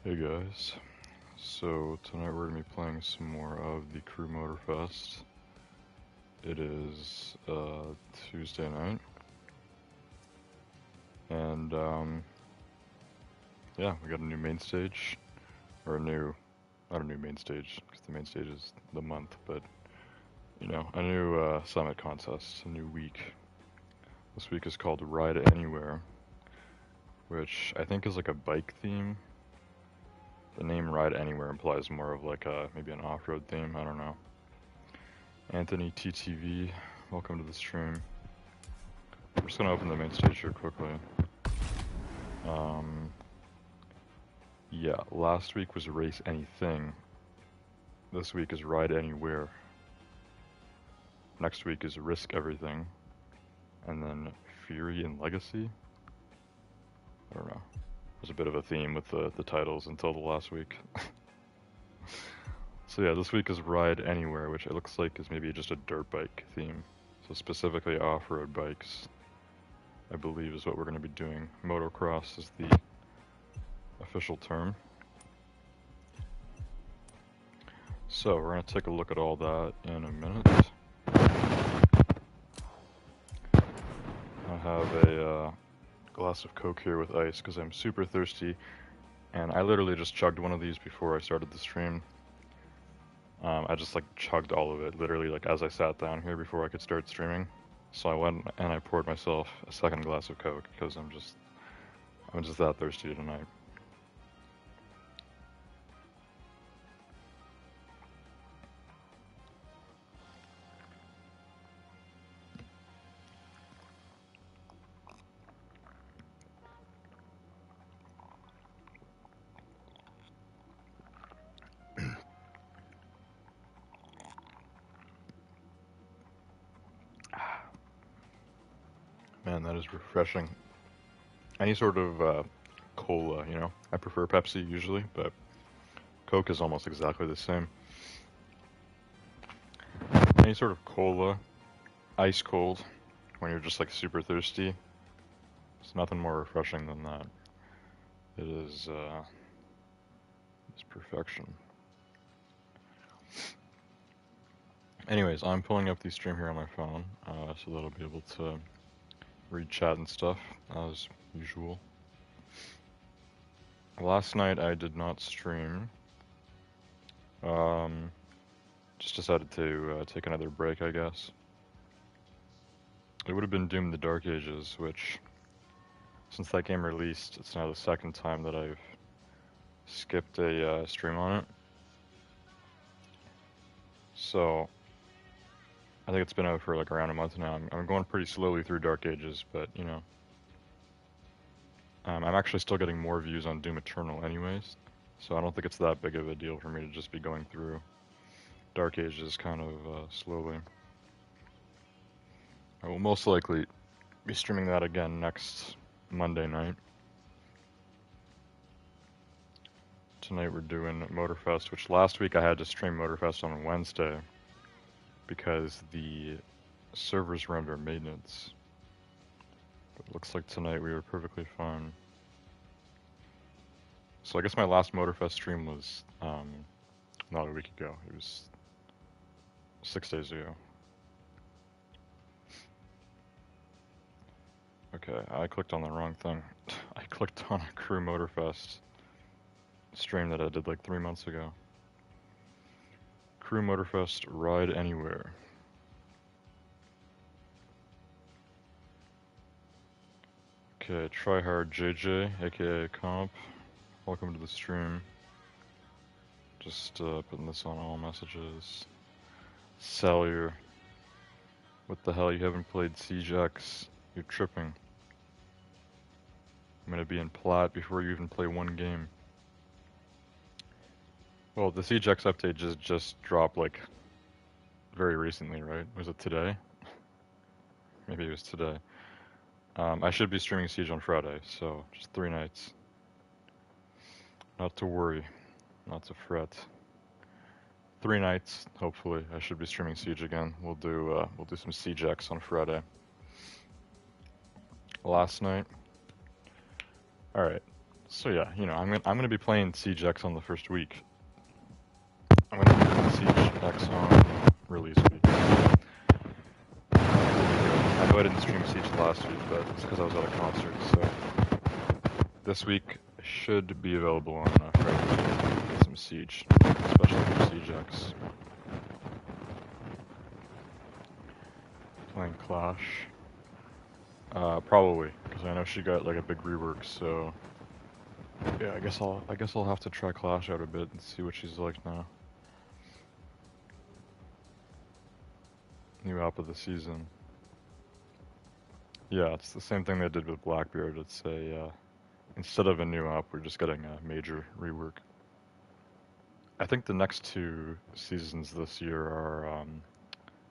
Hey guys, so tonight we're going to be playing some more of the Crew Motorfest. It is Tuesday night, and yeah, we got a new main stage, or not a new main stage, because the main stage is the month, but you know, a new summit contest, a new week. This week is called Ride Anywhere, which I think is like a bike theme. The name Ride Anywhere implies more of like maybe an off-road theme, I don't know. Anthony TTV, welcome to the stream. I'm just gonna open the main stage here quickly. Yeah, last week was Race Anything. This week is Ride Anywhere. Next week is Risk Everything. And then Fury and Legacy? I don't know. There's a bit of a theme with the titles until the last week. So yeah, this week is Ride Anywhere, which it looks like is maybe just a dirt bike theme. So specifically off-road bikes, I believe is what we're going to be doing. Motocross is the official term. So we're going to take a look at all that in a minute. I have a glass of Coke here with ice because I'm super thirsty, and I literally just chugged one of these before I started the stream. I just like chugged all of it, literally like as I sat down here before I could start streaming. So I went and I poured myself a second glass of Coke because I'm just that thirsty tonight. Man, that is refreshing. Any sort of cola, you know? I prefer Pepsi usually, but Coke is almost exactly the same. Any sort of cola, ice cold, when you're just like super thirsty, it's nothing more refreshing than that. It is, it's perfection. Anyways, I'm pulling up the stream here on my phone, so that I'll be able to read chat and stuff, as usual. Last night I did not stream. Just decided to take another break, I guess. It would have been Doom the Dark Ages, which, since that game released, it's now the second time that I've skipped a stream on it. So, I think it's been out for like around a month now. I'm going pretty slowly through Dark Ages, but you know. I'm actually still getting more views on Doom Eternal anyways, so I don't think it's that big of a deal for me to just be going through Dark Ages kind of slowly. I will most likely be streaming that again next Monday night. Tonight we're doing Motorfest, which last week I had to stream Motorfest on Wednesday because the servers were under maintenance. But it looks like tonight we were perfectly fine. So I guess my last Motorfest stream was not a week ago. It was 6 days ago. Okay, I clicked on the wrong thing. I clicked on a Crew Motorfest stream that I did like 3 months ago. Crew Motorfest Ride Anywhere. Okay, Tryhard JJ, aka Comp. Welcome to the stream. Just putting this on all messages. Salyer. What the hell, you haven't played Siege X? You're tripping. I'm gonna be in plat before you even play one game. Well, the Siege X update just dropped like very recently, right? Was it today? Maybe it was today. I should be streaming Siege on Friday, so just 3 nights. Not to worry, not to fret. 3 nights, hopefully. I should be streaming Siege again. We'll do some Siege X on Friday. Last night. All right. So yeah, I'm gonna be playing Siege X on the first week. I'm gonna be doing Siege X on release week. I know I didn't stream Siege last week, but it's because I was at a concert. So this week should be available on Friday with some Siege, especially for Siege X. Playing Clash. Probably, because I know she got like a big rework, so yeah, I guess I'll have to try Clash out a bit and see what she's like now. New app of the season. Yeah, it's the same thing they did with Blackbeard. It's instead of a new app, we're just getting a major rework. I think the next two seasons this year are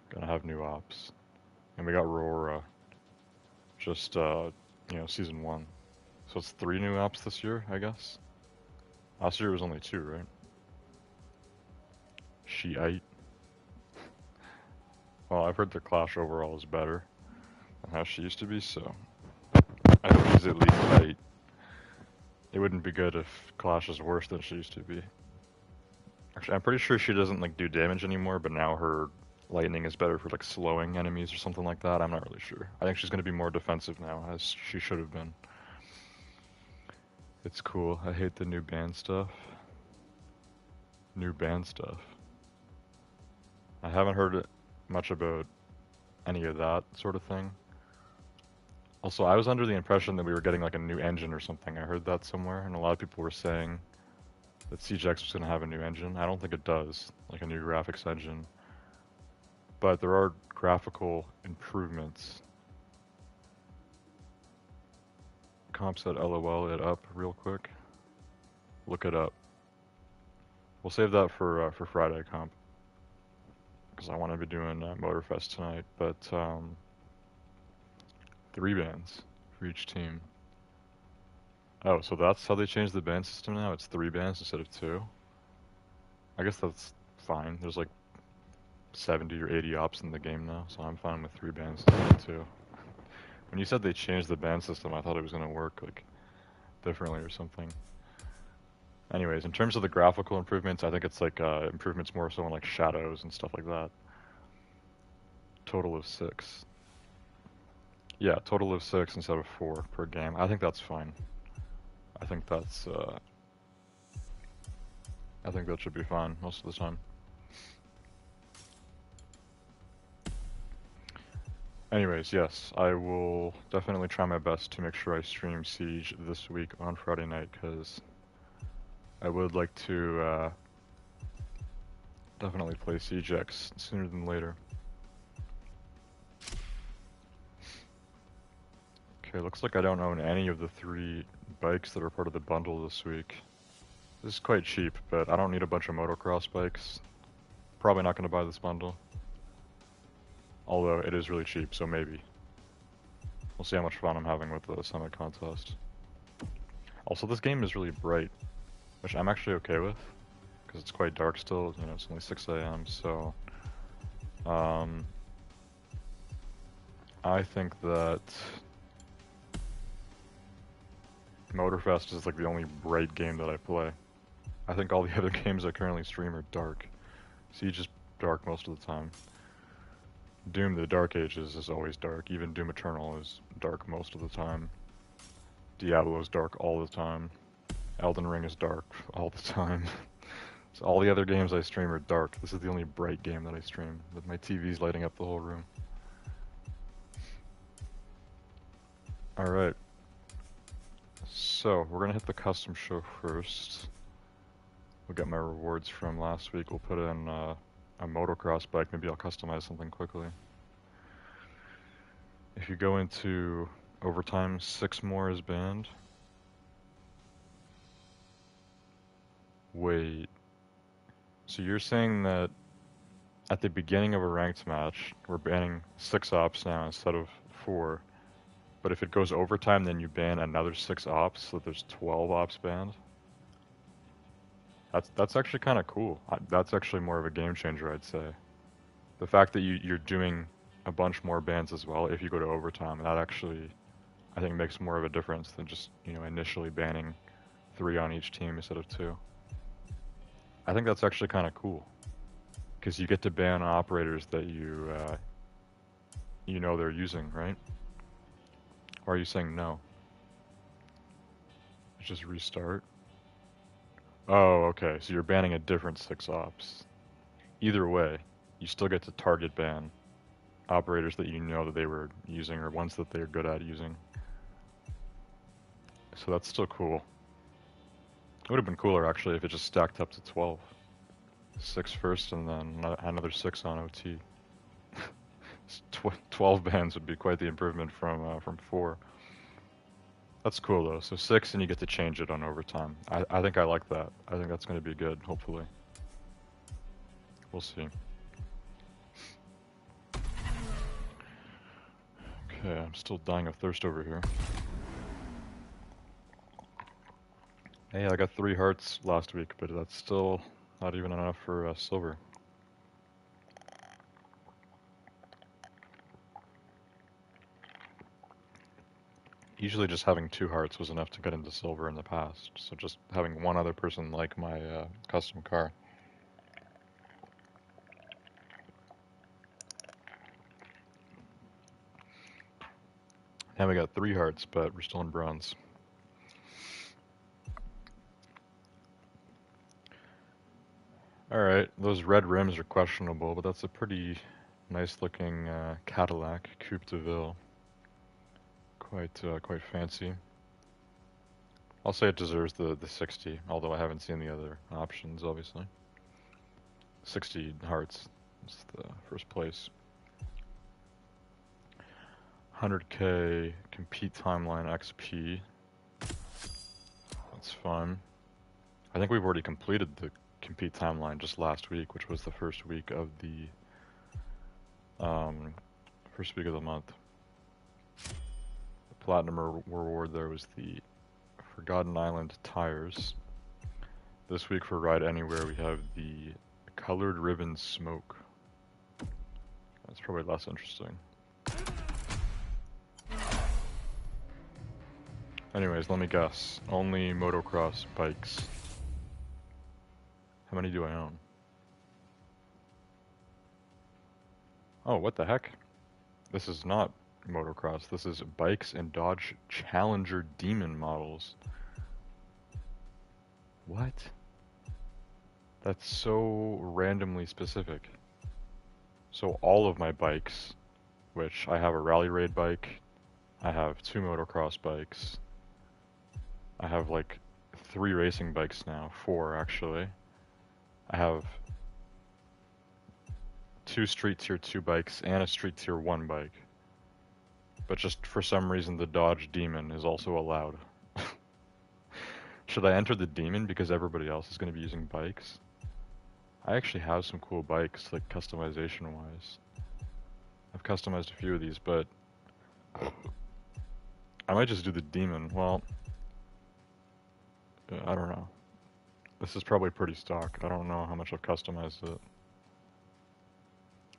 gonna have new ops, and we got Aurora just season 1, so it's 3 new apps this year, I guess. Last year was only 2, right? Shiite. Well, I've heard the Clash overall is better than how she used to be, so I hope she's at least right. It wouldn't be good if Clash is worse than she used to be. Actually, I'm pretty sure she doesn't like do damage anymore, but now her lightning is better for like slowing enemies or something like that. I'm not really sure. I think she's going to be more defensive now, as she should have been. It's cool. I hate the new band stuff. New band stuff. I haven't heard much about any of that sort of thing. Also, I was under the impression that we were getting like a new engine or something. I heard that somewhere, and a lot of people were saying that Siege X was going to have a new engine. I don't think it does, like a new graphics engine. But there are graphical improvements. Comp said LOL it up real quick. Look it up. We'll save that for Friday, Comp. Because I want to be doing Motorfest tonight, but 3 bands for each team. Oh, so that's how they changed the band system now? It's 3 bands instead of 2? I guess that's fine. There's like 70 or 80 ops in the game now, so I'm fine with 3 bands instead of 2. When you said they changed the band system, I thought it was going to work like differently or something. Anyways, in terms of the graphical improvements, I think it's like improvements more so on like shadows and stuff like that. Total of 6. Yeah, total of 6 instead of 4 per game. I think that's fine. I think that should be fine most of the time. Anyways, yes, I will definitely try my best to make sure I stream Siege this week on Friday night, because I would like to definitely play Siege X sooner than later. Okay, looks like I don't own any of the 3 bikes that are part of the bundle this week. This is quite cheap, but I don't need a bunch of motocross bikes. Probably not going to buy this bundle. Although it is really cheap, so maybe. We'll see how much fun I'm having with the Summit contest. Also, this game is really bright, which I'm actually okay with, because it's quite dark still. You know, it's only 6 a.m., so I think that Motorfest is like the only bright game that I play. I think all the other games I currently stream are dark. Siege is dark most of the time. Doom the Dark Ages is always dark. Even Doom Eternal is dark most of the time. Diablo is dark all the time. Elden Ring is dark all the time. So all the other games I stream are dark. This is the only bright game that I stream, with my TVs lighting up the whole room. Alright. So, we're gonna hit the custom show first. We'll get my rewards from last week. We'll put in a motocross bike. Maybe I'll customize something quickly. If you go into overtime, 6 more is banned. Wait. So you're saying that at the beginning of a ranked match, we're banning 6 ops now instead of 4. But if it goes overtime, then you ban another 6 ops, so there's 12 ops banned? That's actually kind of cool. That's actually more of a game changer, I'd say. The fact that you're doing a bunch more bans as well if you go to overtime, that actually, I think, makes more of a difference than just, initially banning 3 on each team instead of 2. I think that's actually kind of cool, because you get to ban operators that you know they're using, right? Why are you saying no? Just restart. Oh, okay. So you're banning a different 6 ops. Either way, you still get to target ban operators that you know that they were using or ones that they're good at using. So that's still cool. It would have been cooler actually if it just stacked up to 12. 6 first and then another 6 on OT. 12 bans would be quite the improvement from 4. That's cool though. So 6 and you get to change it on overtime. I think I like that. I think that's going to be good, hopefully. We'll see. Okay, I'm still dying of thirst over here. Hey, I got 3 hearts last week, but that's still not even enough for silver. Usually just having 2 hearts was enough to get into silver in the past, so just having one other person like my custom car. Now we got 3 hearts, but we're still in bronze. Alright, those red rims are questionable, but that's a pretty nice looking Cadillac Coupe de Ville. Quite fancy. I'll say it deserves the 60, although I haven't seen the other options, obviously. 60 hearts is the first place. 100k compete timeline XP. That's fun. I think we've already completed the compete timeline just last week, which was the first week of the month. The platinum reward there was the Forgotten Island tires. This week for Ride Anywhere we have the colored ribbon smoke. That's probably less interesting. Anyways, let me guess. Only motocross bikes. How many do I own? Oh, what the heck? This is not motocross. This is bikes and Dodge Challenger Demon models. What? That's so randomly specific. So all of my bikes, which I have a rally raid bike, I have 2 motocross bikes, I have like 3 racing bikes now, 4 actually. I have 2 Street Tier 2 bikes and a Street Tier 1 bike. But just for some reason the Dodge Demon is also allowed. Should I enter the Demon because everybody else is going to be using bikes? I actually have some cool bikes, like customization wise. I've customized a few of these, but I might just do the Demon. Well, I don't know. This is probably pretty stock. I don't know how much I've customized it.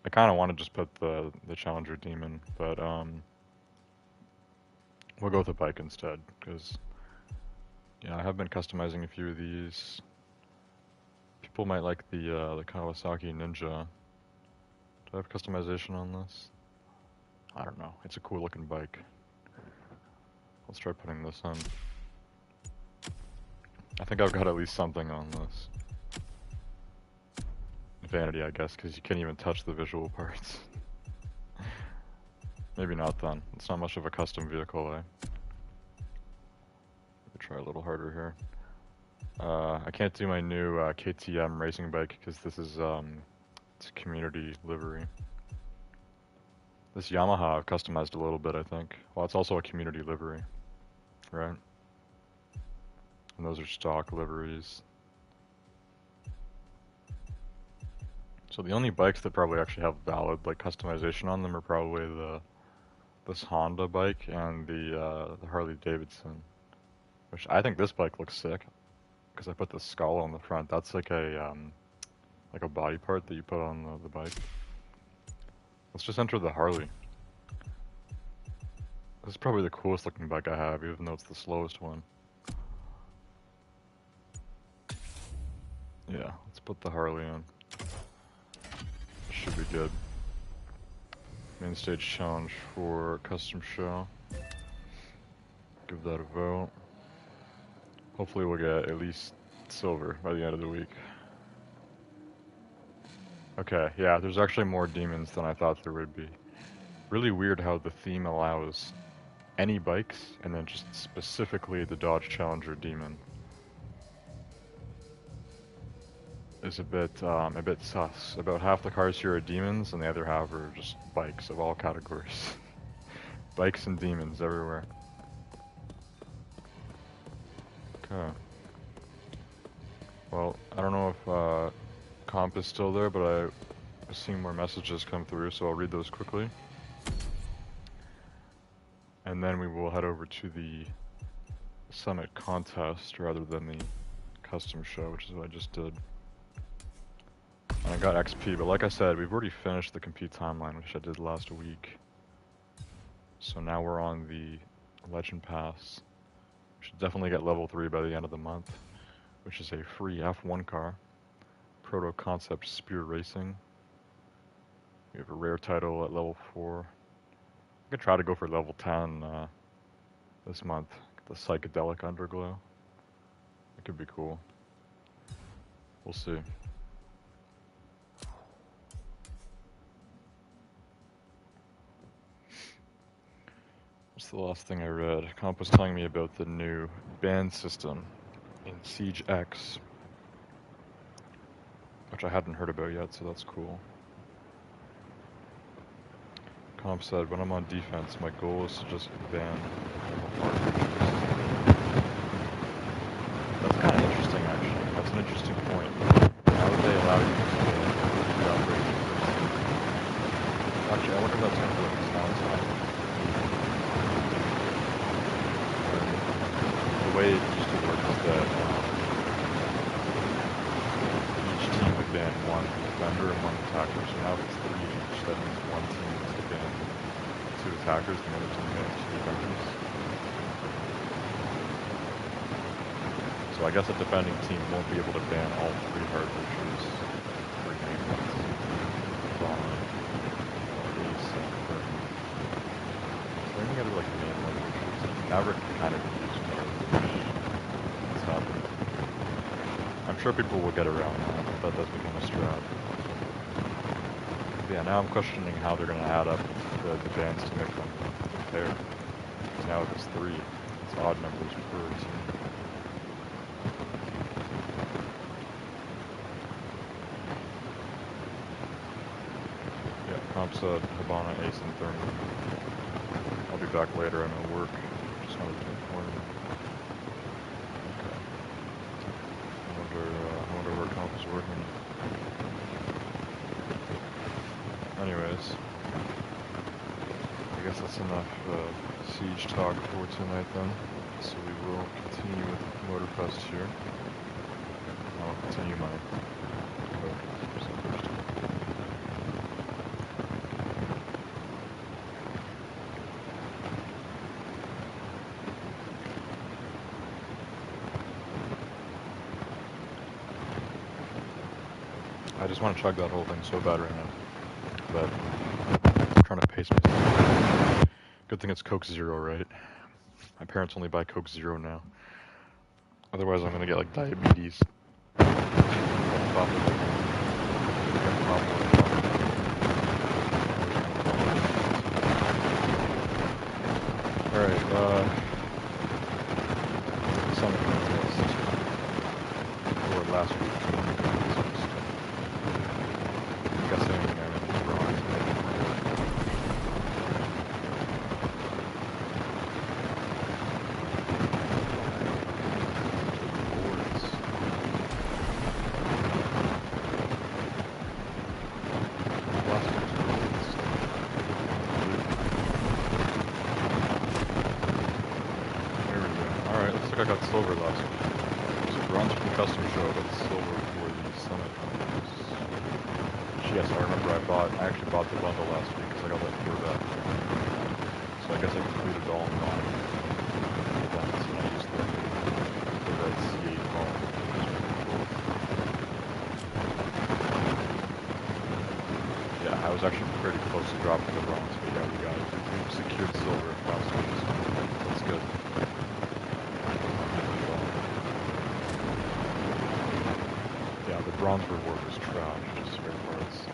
I kind of want to just put the Challenger Demon, but we'll go with a bike instead, because yeah, I have been customizing a few of these. People might like the Kawasaki Ninja. Do I have customization on this? I don't know. It's a cool looking bike. Let's try putting this on. I think I've got at least something on this. Vanity, I guess, because you can't even touch the visual parts. Maybe not then. It's not much of a custom vehicle, eh? Maybe try a little harder here. I can't do my new KTM racing bike because this is it's a community livery. This Yamaha I've customized a little bit, I think. Well, it's also a community livery, right? And those are stock liveries. So the only bikes that probably actually have valid like customization on them are probably this Honda bike and the Harley Davidson, which I think this bike looks sick because I put the skull on the front. That's like a body part that you put on the bike. Let's just enter the Harley. This is probably the coolest looking bike I have, even though it's the slowest one. Yeah, let's put the Harley in. Should be good. Main stage challenge for custom show. Give that a vote. Hopefully we'll get at least silver by the end of the week. Okay, yeah, there's actually more demons than I thought there would be. Really weird how the theme allows any bikes and then just specifically the Dodge Challenger demon. Is a bit sus. About half the cars here are demons and the other half are just bikes of all categories. Bikes and demons everywhere. Okay. Well, I don't know if comp is still there, but I've seen more messages come through, so I'll read those quickly. And then we will head over to the Summit contest rather than the custom show, which is what I just did. And I got XP, but like I said, we've already finished the compete timeline, which I did last week. So now we're on the Legend Pass. We should definitely get level 3 by the end of the month, which is a free F1 car. Proto Concept Spear Racing. We have a rare title at level 4. I could try to go for level 10 this month. Get the Psychedelic Underglow. It could be cool. We'll see. What's the last thing I read? Comp was telling me about the new band system in Siege X, which I hadn't heard about yet, so that's cool. Comp said, when I'm on defense, my goal is to just ban That's kind of interesting, actually. That's an interesting point. How would they allow you to operate? Actually, I wonder if that's going to work as downside. The way it used to work is that each team would ban one defender and one attacker. So now if it's 3 each, that means one team has to ban 2 attackers and the other team bans 2 defenders. So I guess a defending team won't be able to ban all 3 hard features, 3 main ones. Bomb, Ace, and Curtain. So any other like main one features. Maverick can kind of be used more, which is happening. I'm sure people will get around that, but that does become a strat. But yeah, now I'm questioning how they're going to add up the bans to make them fair. Because now if it's 3, it's odd numbers per team. Comp said Habana, Ace, and Thermal. I'll be back later. I'm at work. Just wanted to inform you. Okay. I wonder where Comp is working. Anyways, I guess that's enough Siege talk for tonight then. So we will continue with Motorfest here. I'll continue my code. I just want to chug that whole thing so bad right now, but I'm trying to pace myself. Good thing it's Coke Zero, right? My parents only buy Coke Zero now. Otherwise I'm gonna get like diabetes. Alright, Summit contest. Or last week. I'm guessing I'm wrong. I got silver last week. So bronze for the custom show, but silver for the Summit contest. Yes, I remember I actually bought the bundle last week because I got that gear back. So I guess I completed all in one. And I used the red C8 ball. actually pretty close to dropping the bronze, but yeah, we've secured silver last week, so that's good. Yeah, the bronze reward was trash, just spare parts.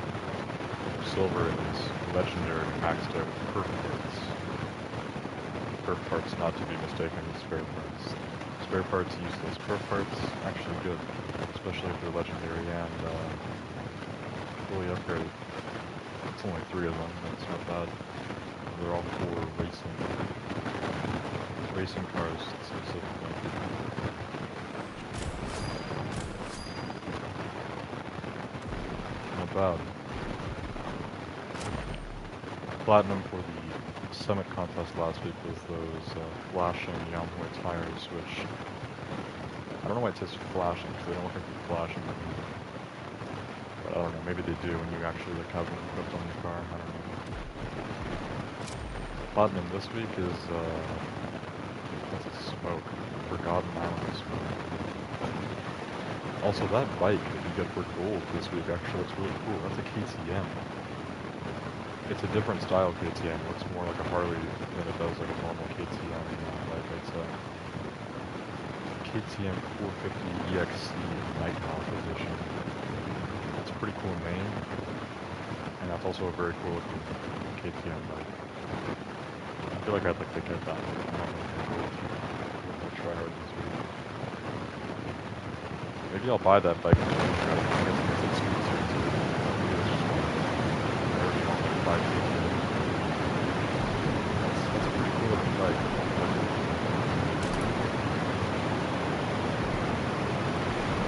Silver is legendary maxed out perf parts. Perf parts not to be mistaken with spare parts. Spare parts useless. Perf parts actually good, especially if they're legendary and fully upgraded. It's only 3 of them, that's not bad. They're all 4 racing cars specifically. Not bad. Platinum for the summit contest last week was those flashing Yamaha tires, which I don't know why it says flashing, because they don't look like they're flashing. But I don't know, maybe they do when you actually like have them equipped on your car. I don't know. Platinum this week is what's it, smoke? Forgotten Island smoke. Also, that bike that you get for gold this week actually looks really cool. That's a KTM. It's a different style KTM. It looks more like a Harley than it does like a normal KTM bike. It's a KTM 450 EXC Nighthawk edition. It's a pretty cool name, and that's also a very cool looking KTM bike. I feel like I'd like to get that. I'll try hard this week. Maybe I'll buy that bike. That's a pretty cool looking bike.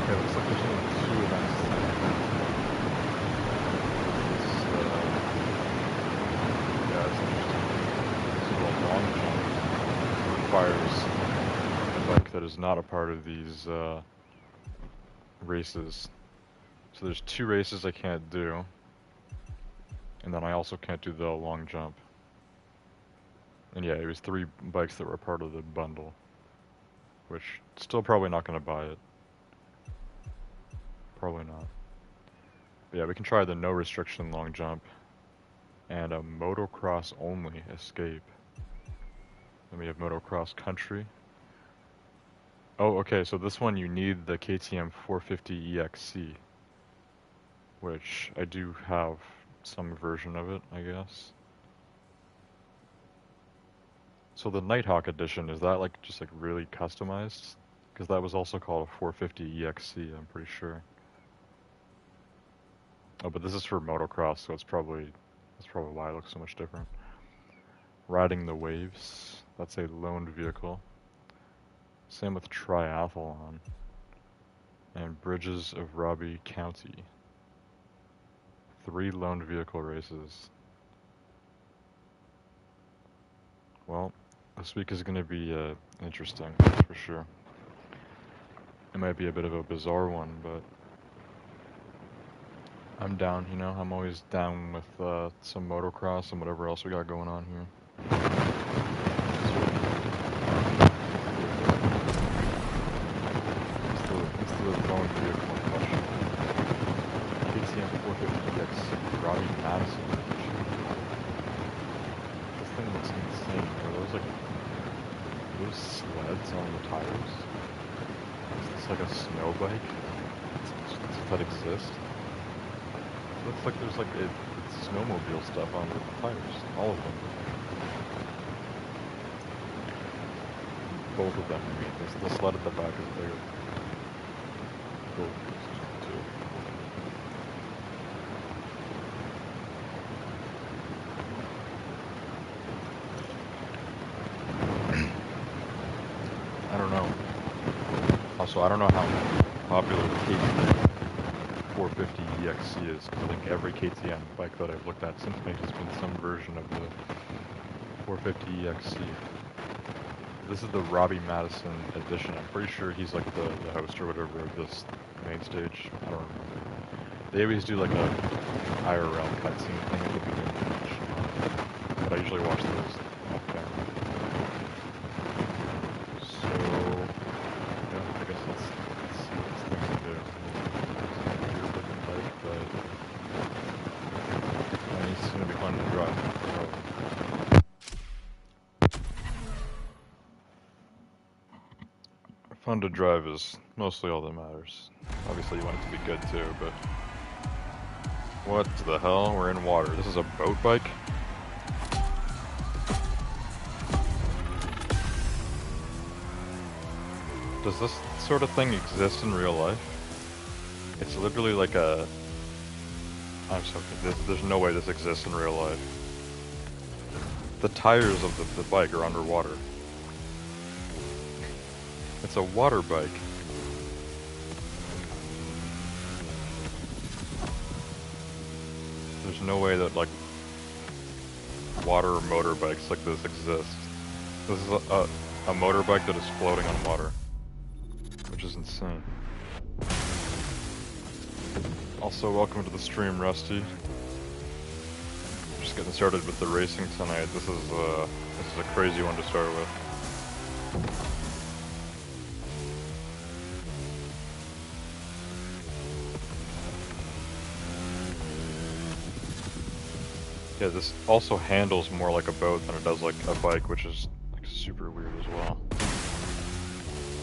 Okay, looks like there's only 2 events tonight. Yeah, it's interesting. This is a long jump. Requires a bike that is not a part of these races. So there's 2 races I can't do. And then I also can't do the long jump. And yeah, it was 3 bikes that were part of the bundle. Which, still probably not going to buy it. Probably not. But yeah, we can try the no restriction long jump. And a motocross only escape. Then we have motocross country. Oh, okay, so this one you need the KTM 450 EXC. Which I do have some version of it, I guess. So the Nighthawk edition, is that like just like really customized? Because that was also called a 450 EXC, I'm pretty sure. Oh, but this is for motocross, so that's probably why it looks so much different. Riding the Waves, that's a loaned vehicle. Same with Triathlon. And Bridges of Robbie County. 3 loaned vehicle races. Well, this week is going to be interesting, for sure. It might be a bit of a bizarre one, but I'm down, you know? I'm always down with some motocross and whatever else we got going on here. It's the loan vehicle in question. KTM 450X Robbie Madison edition. This thing looks insane. Are those sleds on the tires? Is this like a snow bike? Does that exist? It looks like there's like it's snowmobile stuff on the tires. All of them. Both of them, I mean. The sled at the back is bigger. Both of these too. I don't know. Also, I don't know how popular the KTM 450 EXC is, because I think every KTM bike that I've looked at since then has been some version of the 450 EXC. This is the Robbie Madison edition. I'm pretty sure he's like the host or whatever of this main stage. I don't remember. They always do like a IRL cutscene thing at the beginning of each, but I usually watch those off camera. So, yeah, I guess let's see what this thing can do. It's a weird looking bike, but 26 fun to drive is mostly all that matters. Obviously you want it to be good too, but... What the hell? We're in water. This is a boat bike? Does this sort of thing exist in real life? It's literally like a... I'm so confused. There's no way this exists in real life. The tires of the bike are underwater. It's a water bike. There's no way that, like, water motorbikes like this exist. This is a motorbike that is floating on water. Which is insane. Also, welcome to the stream, Rusty. Just getting started with the racing tonight. This is a crazy one to start with. Yeah, this also handles more like a boat than it does like a bike, which is like super weird as well.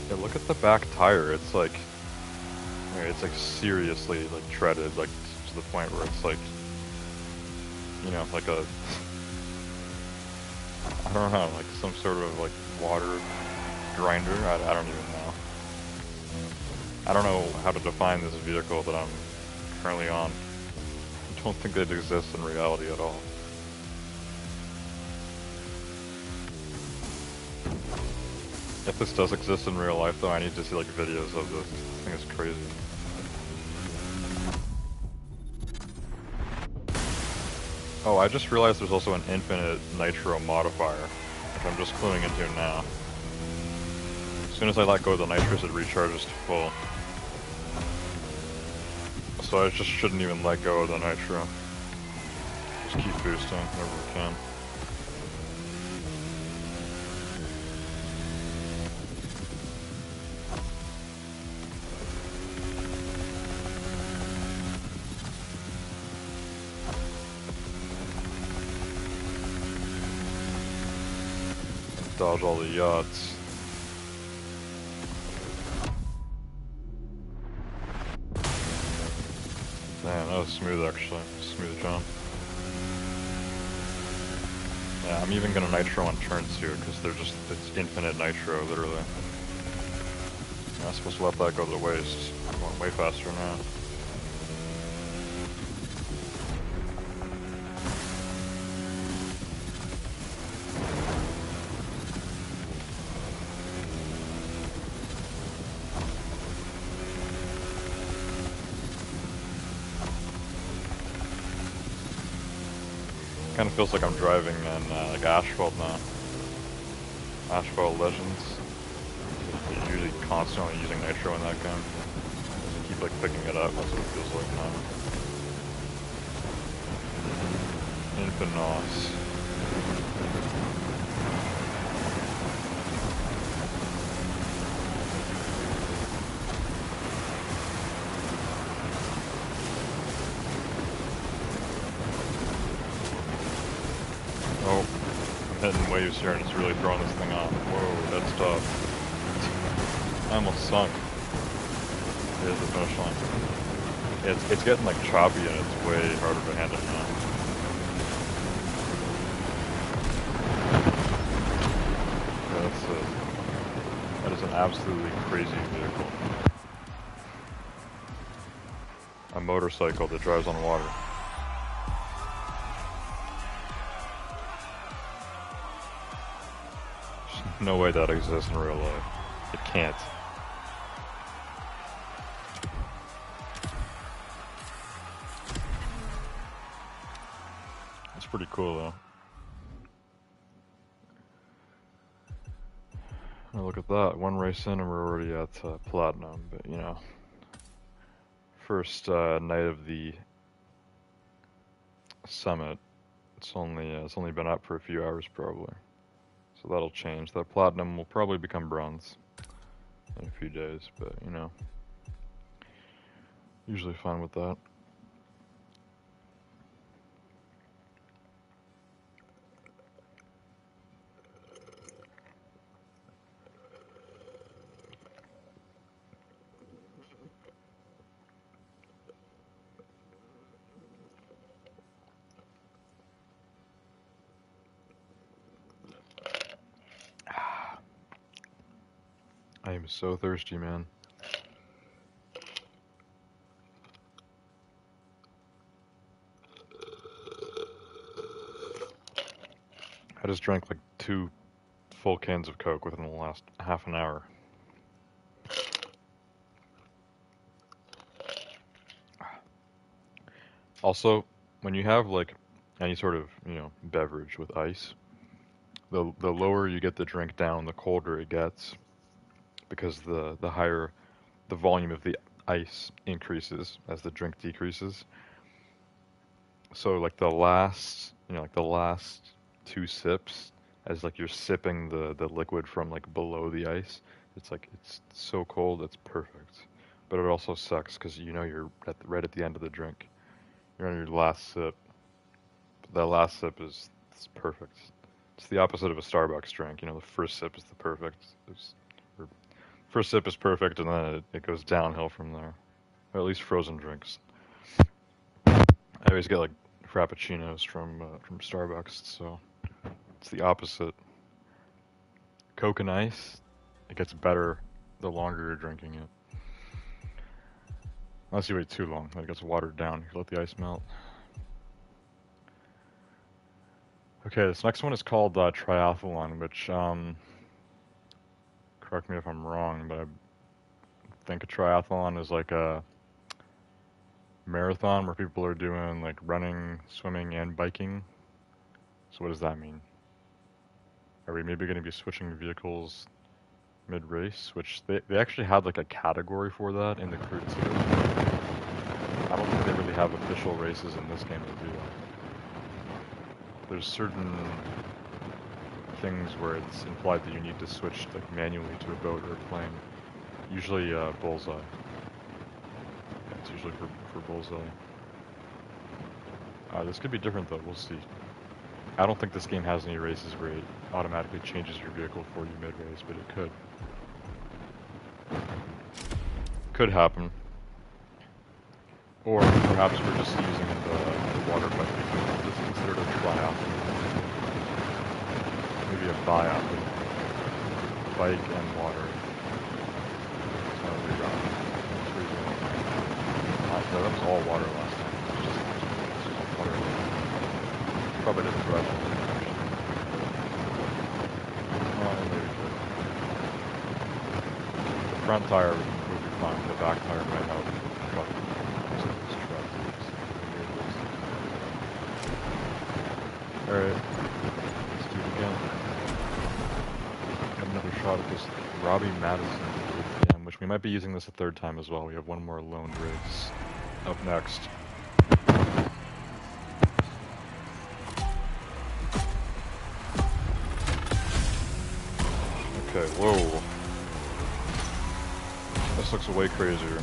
Yeah, look at the back tire. It's like seriously like treaded, like to the point where it's like, you know, like a, I don't know, like some sort of like water grinder. I don't even know. I don't know how to define this vehicle that I'm currently on. I don't think it exists in reality at all. If this does exist in real life though, I need to see like videos of this. This thing is crazy. Oh, I just realized there's also an infinite nitro modifier, which I'm just cluing into now. As soon as I let go of the nitrous, it recharges to full. So I just shouldn't even let go of the nitro. Just keep boosting whenever we can. Dodge all the yachts. Man, that was smooth actually. Smooth jump. Yeah, I'm even gonna nitro on turn 2 because it's infinite nitro, literally. I'm not supposed to let that go to waste. I'm going way faster now. Kind of feels like I'm driving in like Asphalt now. Asphalt Legends. You're usually constantly using nitro in that game. You keep like picking it up, that's what it feels like now. Infinos. Oh, I'm hitting waves here and it's really throwing this thing off. Whoa, that's tough. I almost sunk. Here's the finish line. It's getting like choppy and it's way harder to handle now. Yeah, that is an absolutely crazy vehicle. A motorcycle that drives on water. There's no way that exists in real life. It can't. It's pretty cool though. Now look at that, one race in and we're already at Platinum, but you know. First night of the summit, it's only been up for a few hours probably. So that'll change. That Platinum will probably become Bronze in a few days, but you know. Usually fine with that. am so thirsty, man. I just drank like 2 full cans of Coke within the last half an hour. Also, when you have like any sort of, beverage with ice, the lower you get the drink down, the colder it gets, because the higher the volume of the ice increases as the drink decreases. So like the last, like the last 2 sips, as like you're sipping the liquid from like below the ice, it's so cold, it's perfect. But it also sucks because you're right at the end of the drink. You're on your last sip. That last sip is perfect. It's the opposite of a Starbucks drink. The first sip is the perfect. Or first sip is perfect, and then it goes downhill from there. Or at least frozen drinks. I always get like frappuccinos from Starbucks, so it's the opposite. Coke and ice, it gets better the longer you're drinking it. Unless you wait too long, then it gets watered down. You let the ice melt. Okay, this next one is called triathlon, which, correct me if I'm wrong, but I think a triathlon is like a marathon where people are doing like running, swimming, and biking. So what does that mean? Are we maybe going to be switching vehicles mid-race? Which they actually had like a category for that in the Crew 2. I don't think they really have official races in this game to do. There's certain things where it's implied that you need to switch like manually to a boat or a plane. Usually bullseye. It's usually for bullseye. This could be different though, we'll see. I don't think this game has any races where it automatically changes your vehicle for you mid-race, but it could. Could happen. Or perhaps we're just using the water bike because it's considered a triathlon. Maybe a biathlon. Bike and water. It's not a reroute. No, that was all water last time. It's just water. Probably didn't drive on it, actually. Oh, maybe we could. The front tire would be fine. The back tire might help. Truck. Alright. Let's do it again. Got another shot at this Robbie Madison ATM, which we might be using this a 3rd time as well. We have one more lone race up next. Okay, whoa. This looks way crazier.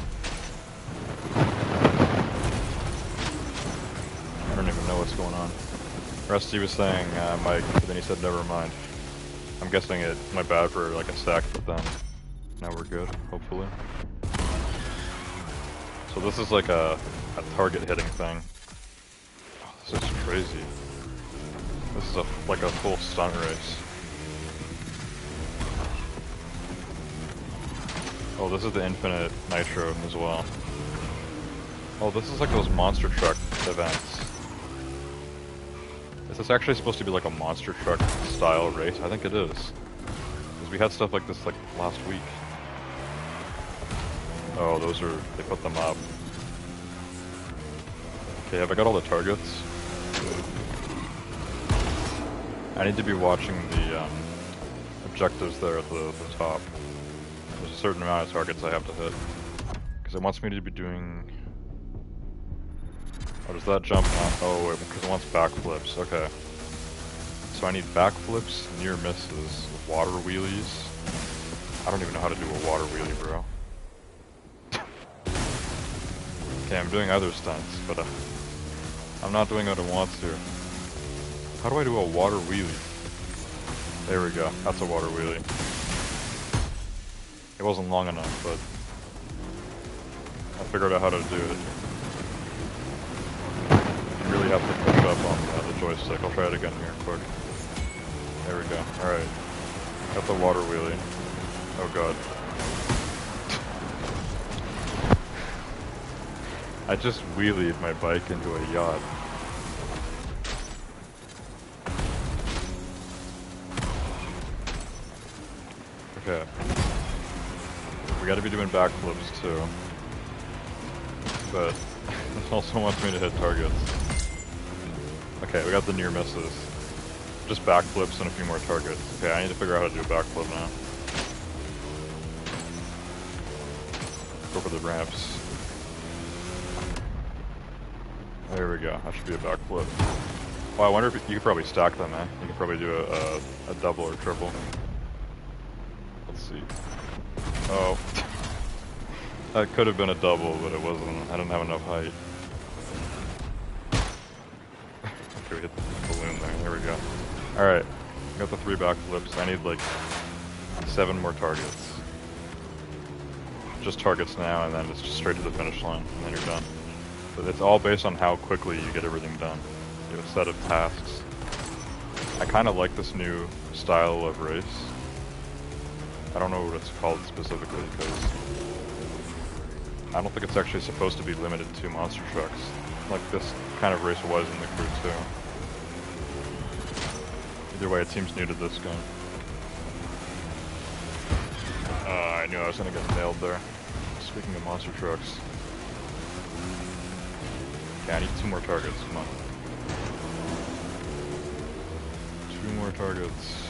I don't even know what's going on. Rusty was saying Mike, but then he said never mind. I'm guessing it went bad for like a sec, but then now we're good, hopefully. So this is like a target hitting thing. Oh, this is crazy. This is like a full stunt race. Oh, this is the infinite nitro as well. Oh, this is like those monster truck events. Is this actually supposed to be like a monster truck style race? I think it is. Because we had stuff like this like last week. Oh, they put them up. Okay, have I got all the targets? I need to be watching the objectives there at the top. There's a certain amount of targets I have to hit. Because it wants me to be doing... Oh, does that jump on? Oh, wait, because it wants backflips. Okay. So I need backflips, near misses, water wheelies. I don't even know how to do a water wheelie, bro. Okay, I'm doing other stunts, but I'm not doing what I want to. How do I do a water wheelie? There we go. That's a water wheelie. It wasn't long enough, but I figured out how to do it. You really have to push up on the joystick. I'll try it again here, quick. There we go. Alright. Got the water wheelie. Oh god. I just wheelied my bike into a yacht. Okay. We gotta be doing backflips too. But it also wants me to hit targets. Okay, we got the near misses. Just backflips and a few more targets. Okay, I need to figure out how to do a backflip now. Go for the ramps. There we go, that should be a backflip. Oh, I wonder if you could probably stack them, eh? You could probably do a double or triple. Let's see. Oh. That could have been a double, but it wasn't. I didn't have enough height. Okay, we hit the balloon there. There we go. Alright. Got the 3 backflips. I need like 7 more targets. Just targets now, and then it's just straight to the finish line, and then you're done. But it's all based on how quickly you get everything done. You have a set of tasks. I kind of like this new style of race. I don't know what it's called specifically, because I don't think it's actually supposed to be limited to monster trucks, like this kind of race was in the Crew 2. Either way, it seems new to this game. I knew I was gonna get nailed there. Speaking of monster trucks. Okay, I need 2 more targets, come on. 2 more targets.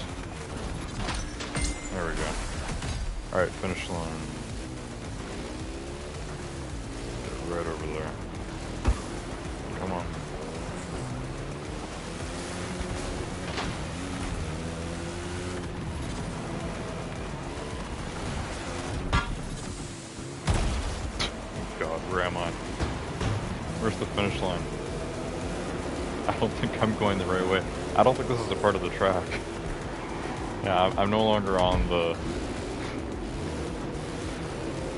There we go. Alright, finish line. Get right over there. Come on. God, where am I? Where's the finish line? I don't think I'm going the right way. I don't think this is a part of the track. Yeah, I'm no longer on the...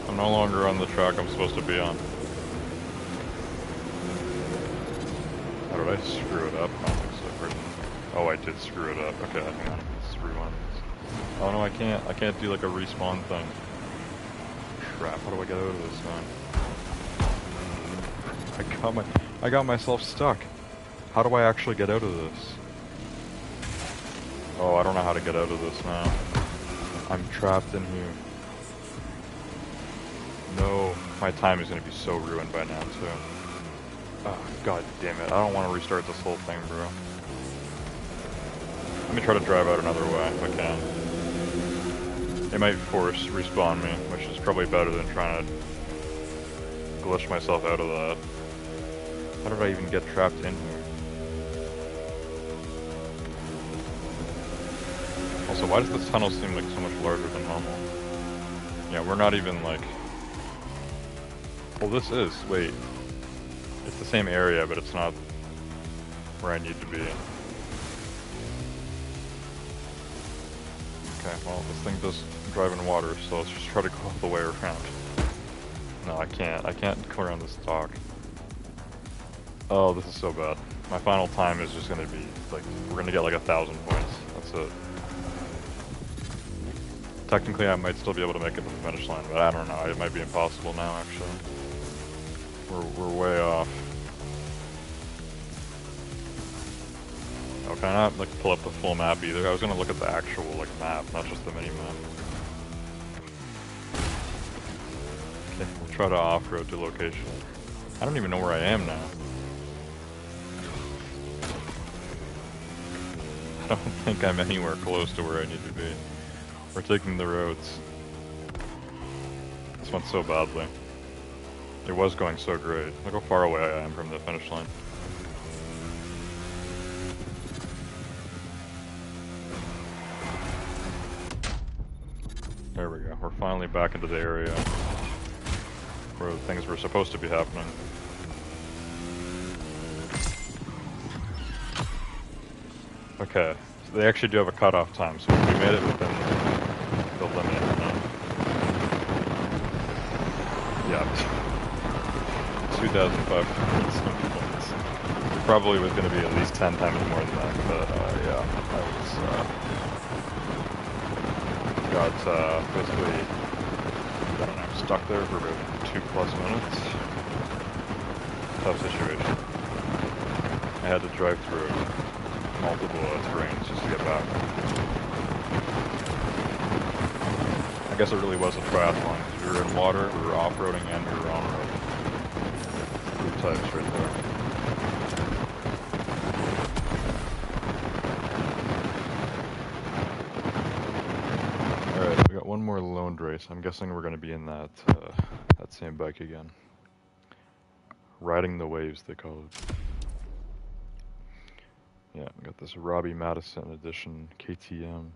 I'm no longer on the track I'm supposed to be on. How did I screw it up? I don't think so. Oh, I did screw it up. Okay, hang on. Let's rewind this. Oh no, I can't. I can't do like a respawn thing. Crap, how do I get out of this, man? I got myself stuck. How do I actually get out of this? Oh, I don't know how to get out of this now. I'm trapped in here. No, my time is going to be so ruined by now, too. Oh, god damn it. I don't want to restart this whole thing, bro. Let me try to drive out another way if I can. It might force respawn me, which is probably better than trying to glitch myself out of that. How did I even get trapped in here? Also, why does this tunnel seem like so much larger than normal? Yeah, we're not even like... Well, this is. Wait. It's the same area, but it's not where I need to be. Okay, well, this thing does drive in water, so let's just try to go all the way around. No, I can't. I can't go around this dock. Oh, this is so bad. My final time is just gonna be, like, we're gonna get like 1,000 points. That's it. Technically, I might still be able to make it to the finish line, but I don't know. It might be impossible now, actually. We're way off. Oh, can I not, like, pull up the full map either? I was gonna look at the actual, like, map, not just the mini-map. Okay, we'll try to off-road to location. I don't even know where I am now. I don't think I'm anywhere close to where I need to be. We're taking the roads. This went so badly. It was going so great. Look how far away I am from the finish line. There we go. We're finally back into the area where things were supposed to be happening. Okay, so they actually do have a cutoff time, so we made it within the limit. Yeah. 2,500 points. It probably was going to be at least 10 times more than that, but yeah, I was got basically I don't know, stuck there for about 2+ minutes. Tough situation. I had to drive through multiple terrains just to get back. I guess it really was a triathlon, because we were in water, we were off-roading, and we were on-road. Two types right there. Alright, we got one more loaned race. I'm guessing we're going to be in that same bike again. Riding the waves, they call it. Yeah, we got this Robbie Madison edition KTM.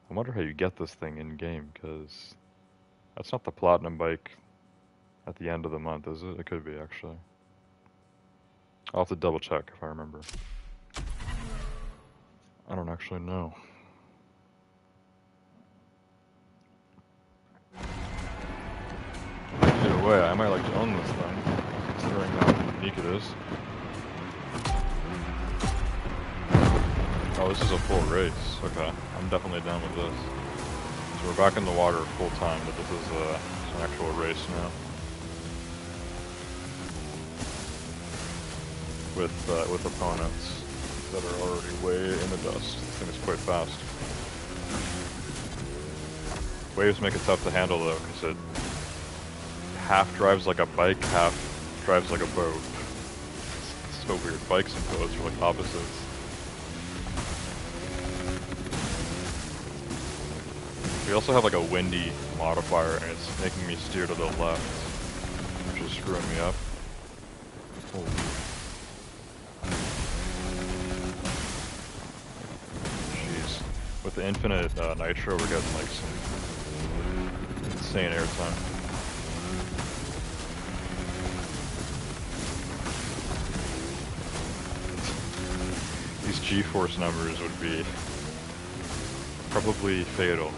I wonder how you get this thing in-game, because that's not the platinum bike at the end of the month, is it? It could be, actually. I'll have to double check if I remember. I don't actually know. Either way, I might like to own this thing, considering how unique it is. Oh, this is a full race. Okay, I'm definitely down with this. So we're back in the water full time, but this is an actual race now. With opponents that are already way in the dust. This thing is quite fast. Waves make it tough to handle though, because it half drives like a bike, half drives like a boat. It's so weird. Bikes and boats are like opposites. We also have like a windy modifier, and it's making me steer to the left, which is screwing me up. Holy. Jeez. With the infinite nitro, we're getting like some insane airtime. These G-force numbers would be probably fatal.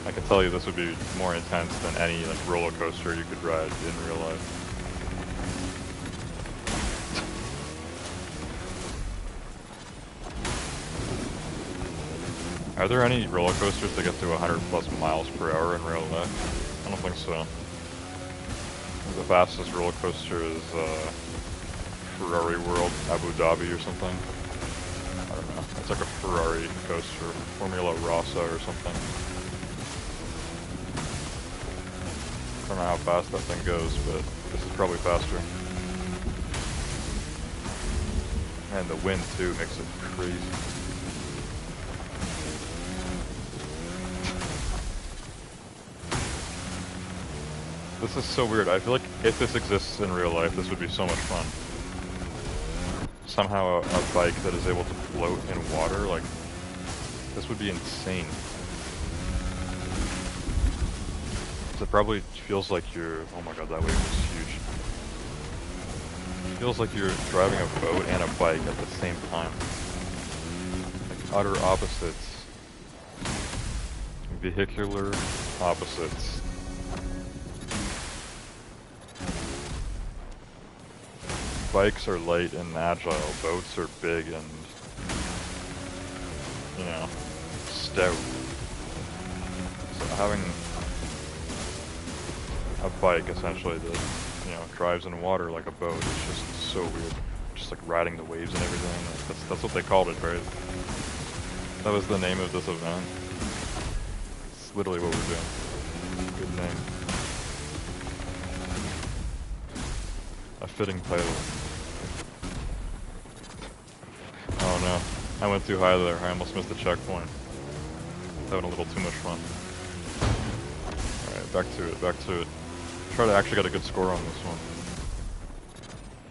I can tell you this would be more intense than any like roller coaster you could ride in real life. Are there any roller coasters that get to 100+ miles per hour in real life? I don't think so. The fastest roller coaster is Ferrari World, Abu Dhabi or something. I don't know. It's like a Ferrari coaster, Formula Rossa or something. I don't know how fast that thing goes, but this is probably faster. And the wind too makes it crazy. This is so weird. I feel like if this exists in real life, this would be so much fun. Somehow a bike that is able to float in water, like, this would be insane. It probably feels like you're, oh my god, that wave was huge. It feels like you're driving a boat and a bike at the same time. Like utter opposites. Vehicular opposites. Bikes are light and agile, boats are big and, you know, stout. So having a bike essentially that, you know, drives in water like a boat is just so weird. Just like riding the waves and everything. Like, that's what they called it, right? That was the name of this event. It's literally what we're doing. Good name. A fitting title. Oh no, I went too high there. I almost missed the checkpoint. Having a little too much fun. Alright, back to it, back to it. Try to actually get a good score on this one.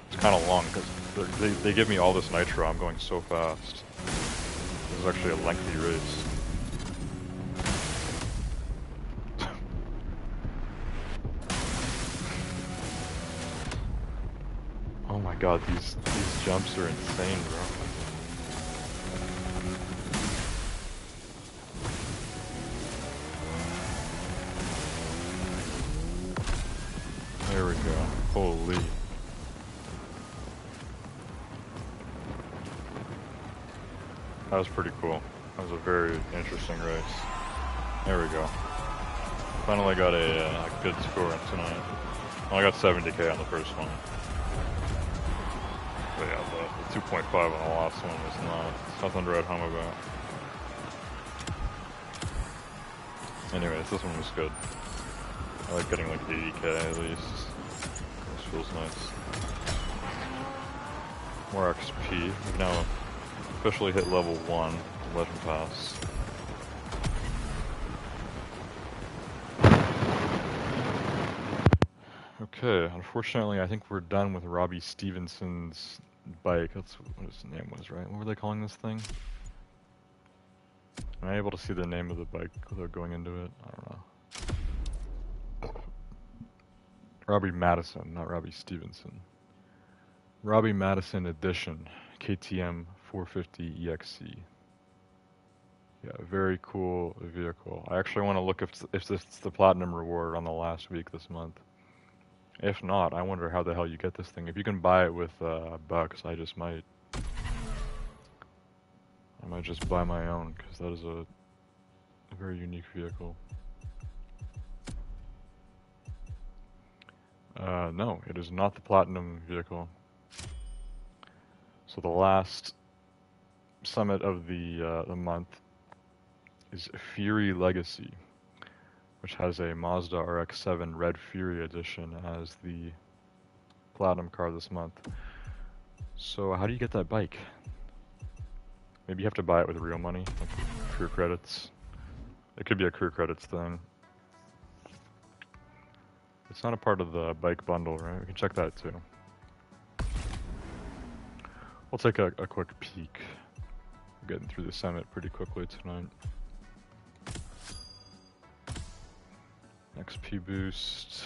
It's kind of long because they give me all this nitro. I'm going so fast. This is actually a lengthy race. Oh my god, these jumps are insane, bro. There we go. Holy. That was pretty cool. That was a very interesting race. There we go. Finally got a good score tonight. Well, I got 70k on the first one. But yeah, the 2.5 on the last one was nothing to write home about. Anyways, this one was good. I like getting like 80k at least. This feels nice. More XP. We've now officially hit level 1, Legend Pass. Okay, unfortunately I think we're done with Robbie Stevenson's bike. That's what his name was, right? What were they calling this thing? Am I able to see the name of the bike without going into it? I don't know. Robbie Madison, not Robbie Stevenson. Robbie Madison Edition, KTM 450 EXC. Yeah, very cool vehicle. I actually want to look if it's the platinum reward on the last week this month. If not, I wonder how the hell you get this thing. If you can buy it with bucks, I might just buy my own, because that is a very unique vehicle. No, it is not the platinum vehicle. So the last summit of the month is Fury Legacy, which has a Mazda RX-7 Red Fury Edition as the platinum car this month. So how do you get that bike? Maybe you have to buy it with real money, like career credits. It could be a career credits thing. It's not a part of the bike bundle, right? We can check that too. We'll take a quick peek. We're getting through the summit pretty quickly tonight. XP boost.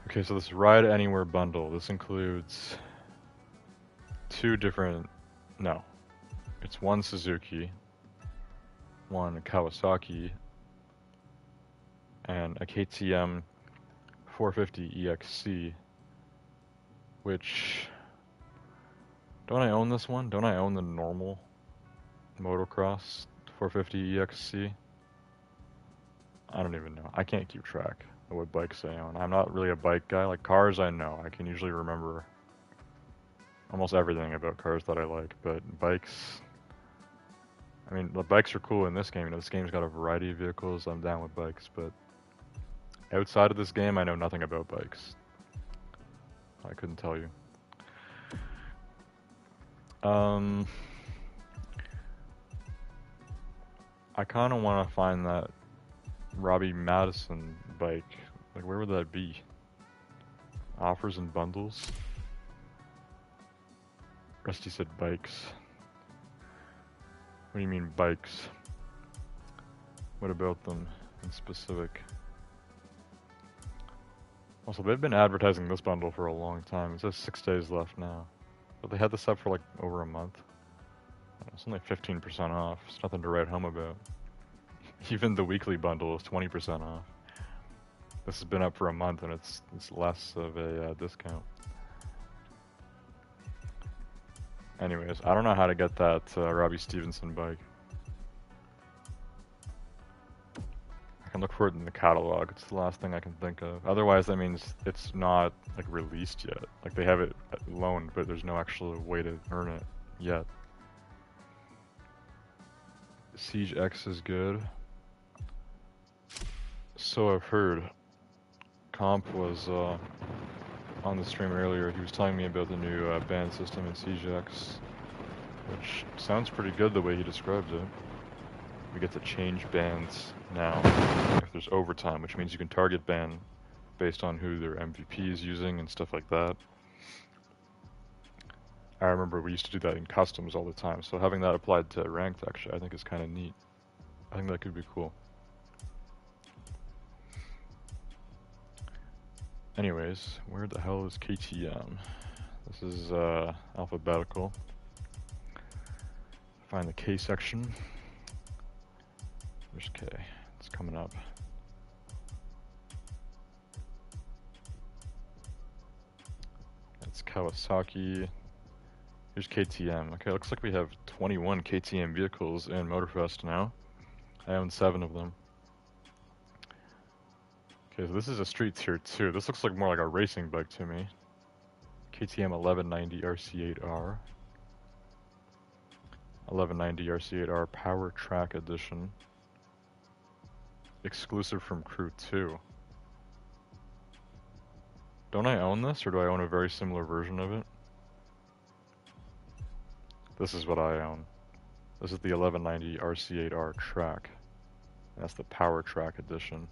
Okay, so this Ride Anywhere bundle, this includes it's one Suzuki, one Kawasaki, and a KTM 450 EXC, which, don't I own this one? Don't I own the normal motocross 450 EXC? I don't even know. I can't keep track of what bikes I own. I'm not really a bike guy. Like cars, I know. I can usually remember almost everything about cars that I like, but bikes, I mean, the bikes are cool in this game. You know, this game's got a variety of vehicles. I'm down with bikes, but outside of this game, I know nothing about bikes. I couldn't tell you. I kind of want to find that Robbie Madison bike. Like, where would that be? Offers and bundles? Rusty said bikes. What do you mean bikes? What about them in specific? Also, they've been advertising this bundle for a long time. It says 6 days left now. But they had this up for like over a month. It's only 15% off. It's nothing to write home about. Even the weekly bundle is 20% off. This has been up for a month and it's less of a discount. Anyways, I don't know how to get that Robbie Stevenson bike. I can look for it in the catalog. It's the last thing I can think of. Otherwise, that means it's not like released yet. Like they have it loaned, but there's no actual way to earn it yet. Siege X is good. So I've heard. Comp was on the stream earlier. He was telling me about the new band system in Siege X, which sounds pretty good the way he described it. We get to change bands now if there's overtime, which means you can target ban based on who their MVP is using and stuff like that. I remember we used to do that in customs all the time, so having that applied to ranked actually I think is kind of neat. I think that could be cool. Anyways, where the hell is KTM? This is alphabetical. Find the K section. Where's K? It's coming up. It's Kawasaki. Here's KTM. Okay, looks like we have 21 KTM vehicles in Motorfest now. I own 7 of them. Okay, so this is a street tier 2. This looks like more like a racing bike to me. KTM 1190 RC8R. 1190 RC8R Power Track Edition. Exclusive from Crew 2. Don't I own this, or do I own a very similar version of it? This is what I own. This is the 1190 RC8R track. That's the Power Track Edition.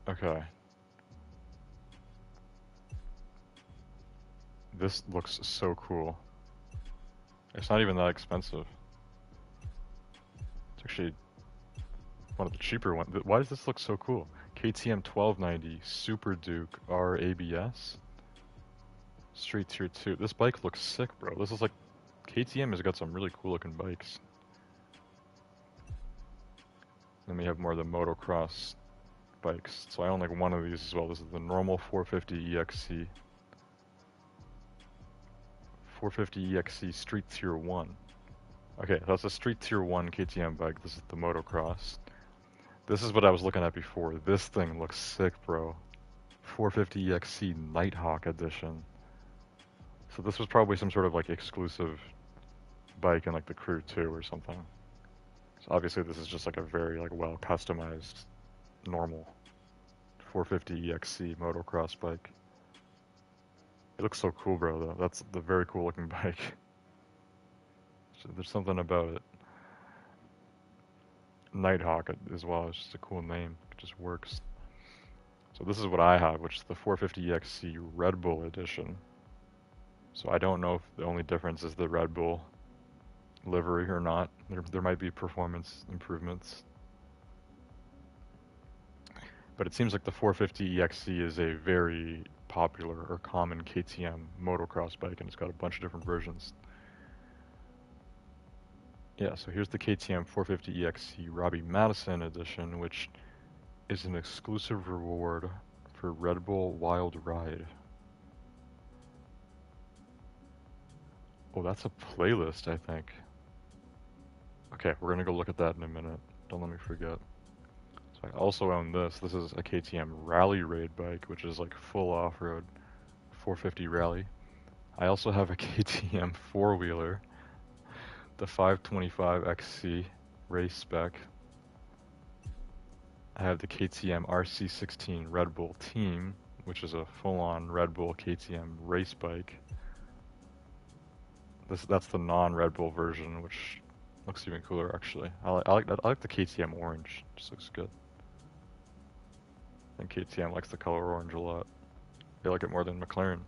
Okay. This looks so cool. It's not even that expensive. It's actually one of the cheaper ones. Why does this look so cool? KTM 1290 Super Duke R ABS. Street Tier 2. This bike looks sick, bro. This is like... KTM has got some really cool looking bikes. Then we have more of the motocross bikes. So I own like one of these as well. This is the normal 450 EXC. 450 EXC Street Tier 1. Okay, that's a Street Tier 1 KTM bike. This is the motocross. This is what I was looking at before. This thing looks sick, bro. 450 EXC Nighthawk Edition. So this was probably some sort of like exclusive bike in like the Crew 2 or something. So obviously this is just like a very like well customized normal 450 EXC motocross bike. It looks so cool, bro, though. That's the very cool looking bike. So there's something about it. Nighthawk as well, it's just a cool name. It just works. So this is what I have, which is the 450 EXC Red Bull Edition. So I don't know if the only difference is the Red Bull livery or not. There might be performance improvements. But it seems like the 450 EXC is a very popular or common KTM motocross bike, and it's got a bunch of different versions. Yeah, so here's the KTM 450 EXC Robbie Madison Edition, which is an exclusive reward for Red Bull Wild Ride. Oh, that's a playlist, I think. Okay, we're gonna go look at that in a minute. Don't let me forget. So I also own this. This is a KTM Rally Raid bike, which is like full off-road 450 Rally. I also have a KTM four-wheeler, the 525 XC race spec. I have the KTM RC16 Red Bull Team, which is a full-on Red Bull KTM race bike. That's the non-Red Bull version, which looks even cooler actually. I like that. I like the KTM orange. Just looks good. I think KTM likes the color orange a lot. They like it more than McLaren.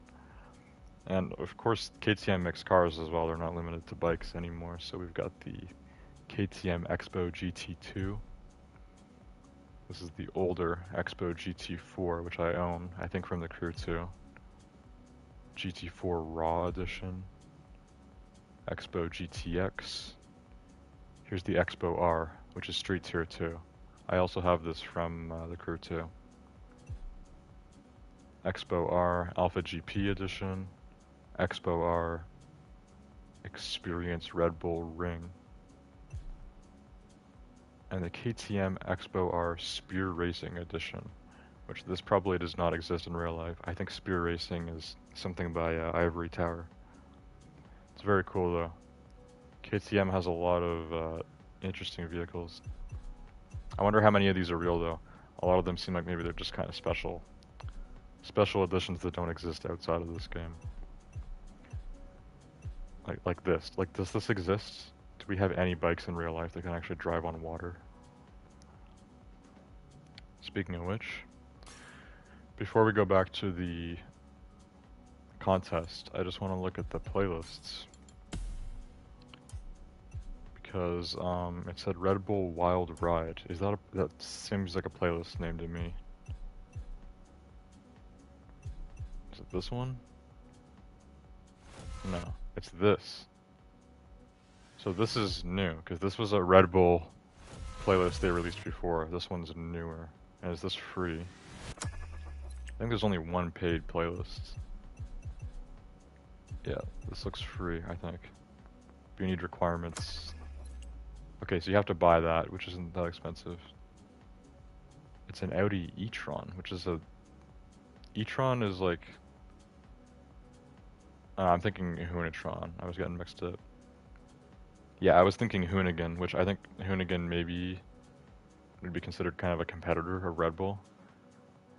And of course, KTM makes cars as well. They're not limited to bikes anymore. So we've got the KTM Expo GT2. This is the older Expo GT4, which I own, I think from the Crew 2. GT4 Raw Edition. Expo GTX. Here's the Expo R, which is Street Tier 2. I also have this from the Crew 2. Expo R Alpha GP Edition. Expo R Experience Red Bull Ring. And the KTM Expo R Spear Racing Edition, which this probably does not exist in real life. I think Spear Racing is something by Ivory Tower. It's very cool though. KTM has a lot of interesting vehicles. I wonder how many of these are real though. A lot of them seem like maybe they're just kind of special editions that don't exist outside of this game. Like this. Like, does this exist? Do we have any bikes in real life that can actually drive on water? Speaking of which, before we go back to the contest, I just want to look at the playlists. Because it said Red Bull Wild Ride. That seems like a playlist name to me. Is it this one? No, it's this. So this is new, because this was a Red Bull playlist they released before. This one's newer. And is this free? I think there's only one paid playlist. Yeah, this looks free, I think. But you need requirements. Okay, so you have to buy that, which isn't that expensive. It's an Audi e-tron, which is a... e-tron is like... I'm thinking Hoonitron. I was getting mixed up. Yeah, I was thinking Hoonigan, which I think Hoonigan maybe would be considered kind of a competitor of Red Bull.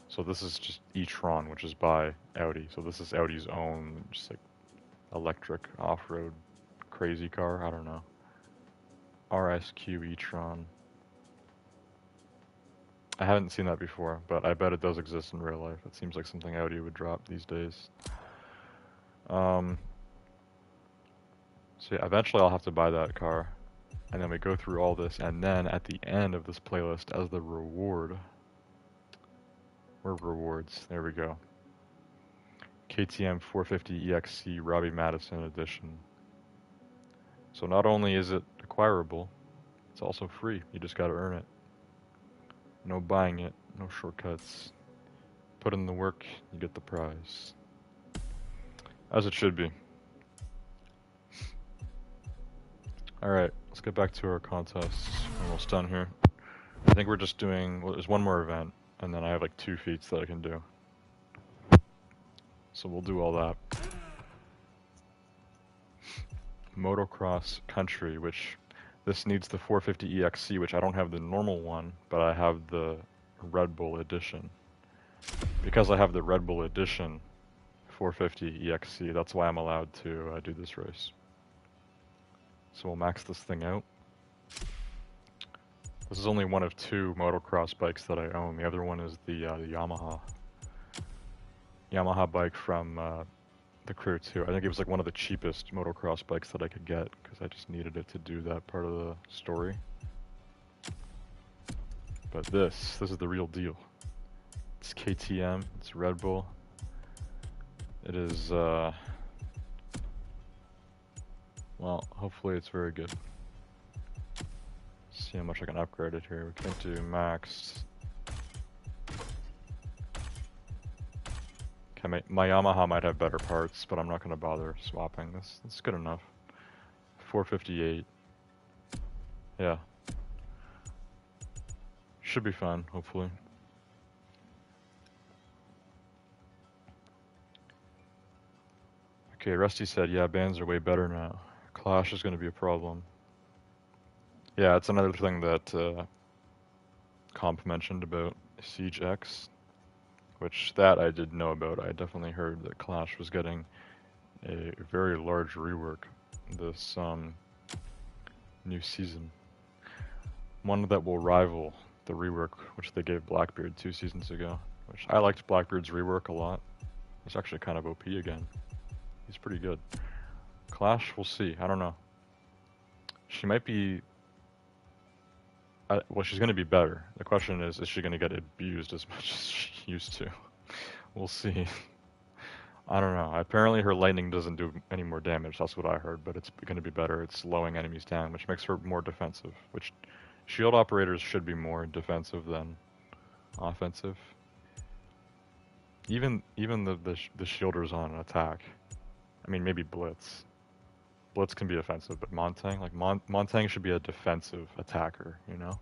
So this is just e-tron, which is by Audi. So this is Audi's own, just like electric off-road crazy car. I don't know. RSQ e-tron. I haven't seen that before, but I bet it does exist in real life. It seems like something Audi would drop these days. So yeah, eventually I'll have to buy that car. And then we go through all this, and then at the end of this playlist, as the reward... Where rewards? There we go. KTM 450 EXC Robbie Madison edition. So not only is it acquirable, it's also free. You just gotta earn it. No buying it, no shortcuts. Put in the work, you get the prize. As it should be. Alright, let's get back to our contests. We're almost done here. I think we're just doing, well, there's one more event, and then I have like 2 feats that I can do. So we'll do all that. Motocross Country, which this needs the 450 EXC, which I don't have the normal one, but I have the Red Bull edition. Because I have the Red Bull edition 450 EXC, that's why I'm allowed to do this race. So we'll max this thing out. This is only one of 2 motocross bikes that I own. The other one is the Yamaha bike from the Crew 2. I think it was like one of the cheapest motocross bikes that I could get because I just needed it to do that part of the story. But this is the real deal. It's KTM, it's Red Bull. It is, well, hopefully it's very good. See how much I can upgrade it here. We can't do maxed. Okay, my Yamaha might have better parts, but I'm not going to bother swapping this. It's good enough. 458. Yeah. Should be fun, hopefully. Okay, Rusty said, yeah, bands are way better now. Clash is going to be a problem. Yeah, it's another thing that Comp mentioned about Siege X, which that I did know about. I definitely heard that Clash was getting a very large rework this new season. One that will rival the rework which they gave Blackbeard 2 seasons ago, which I liked Blackbeard's rework a lot. It's actually kind of OP again. He's pretty good. Clash, we'll see. I don't know. She might be... well, she's going to be better. The question is she going to get abused as much as she used to? We'll see. I don't know. Apparently her lightning doesn't do any more damage. That's what I heard, but it's going to be better. It's slowing enemies down, which makes her more defensive, which shield operators should be more defensive than offensive. Even the shielders on an attack. I mean, maybe Blitz. Blitz can be offensive, but Montang, like Montang should be a defensive attacker, you know?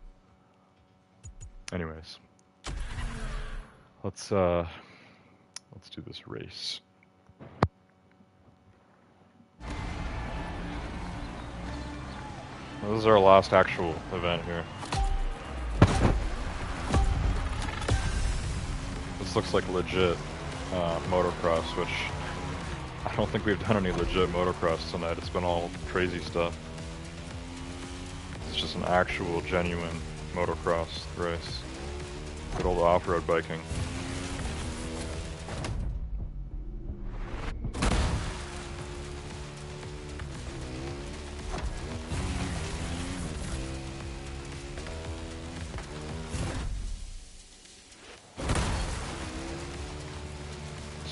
Anyways. Let's do this race. This is our last actual event here. This looks like legit motocross, which I don't think we've done any legit motocross tonight. It's been all crazy stuff. It's just an actual, genuine motocross race. Good old off-road biking.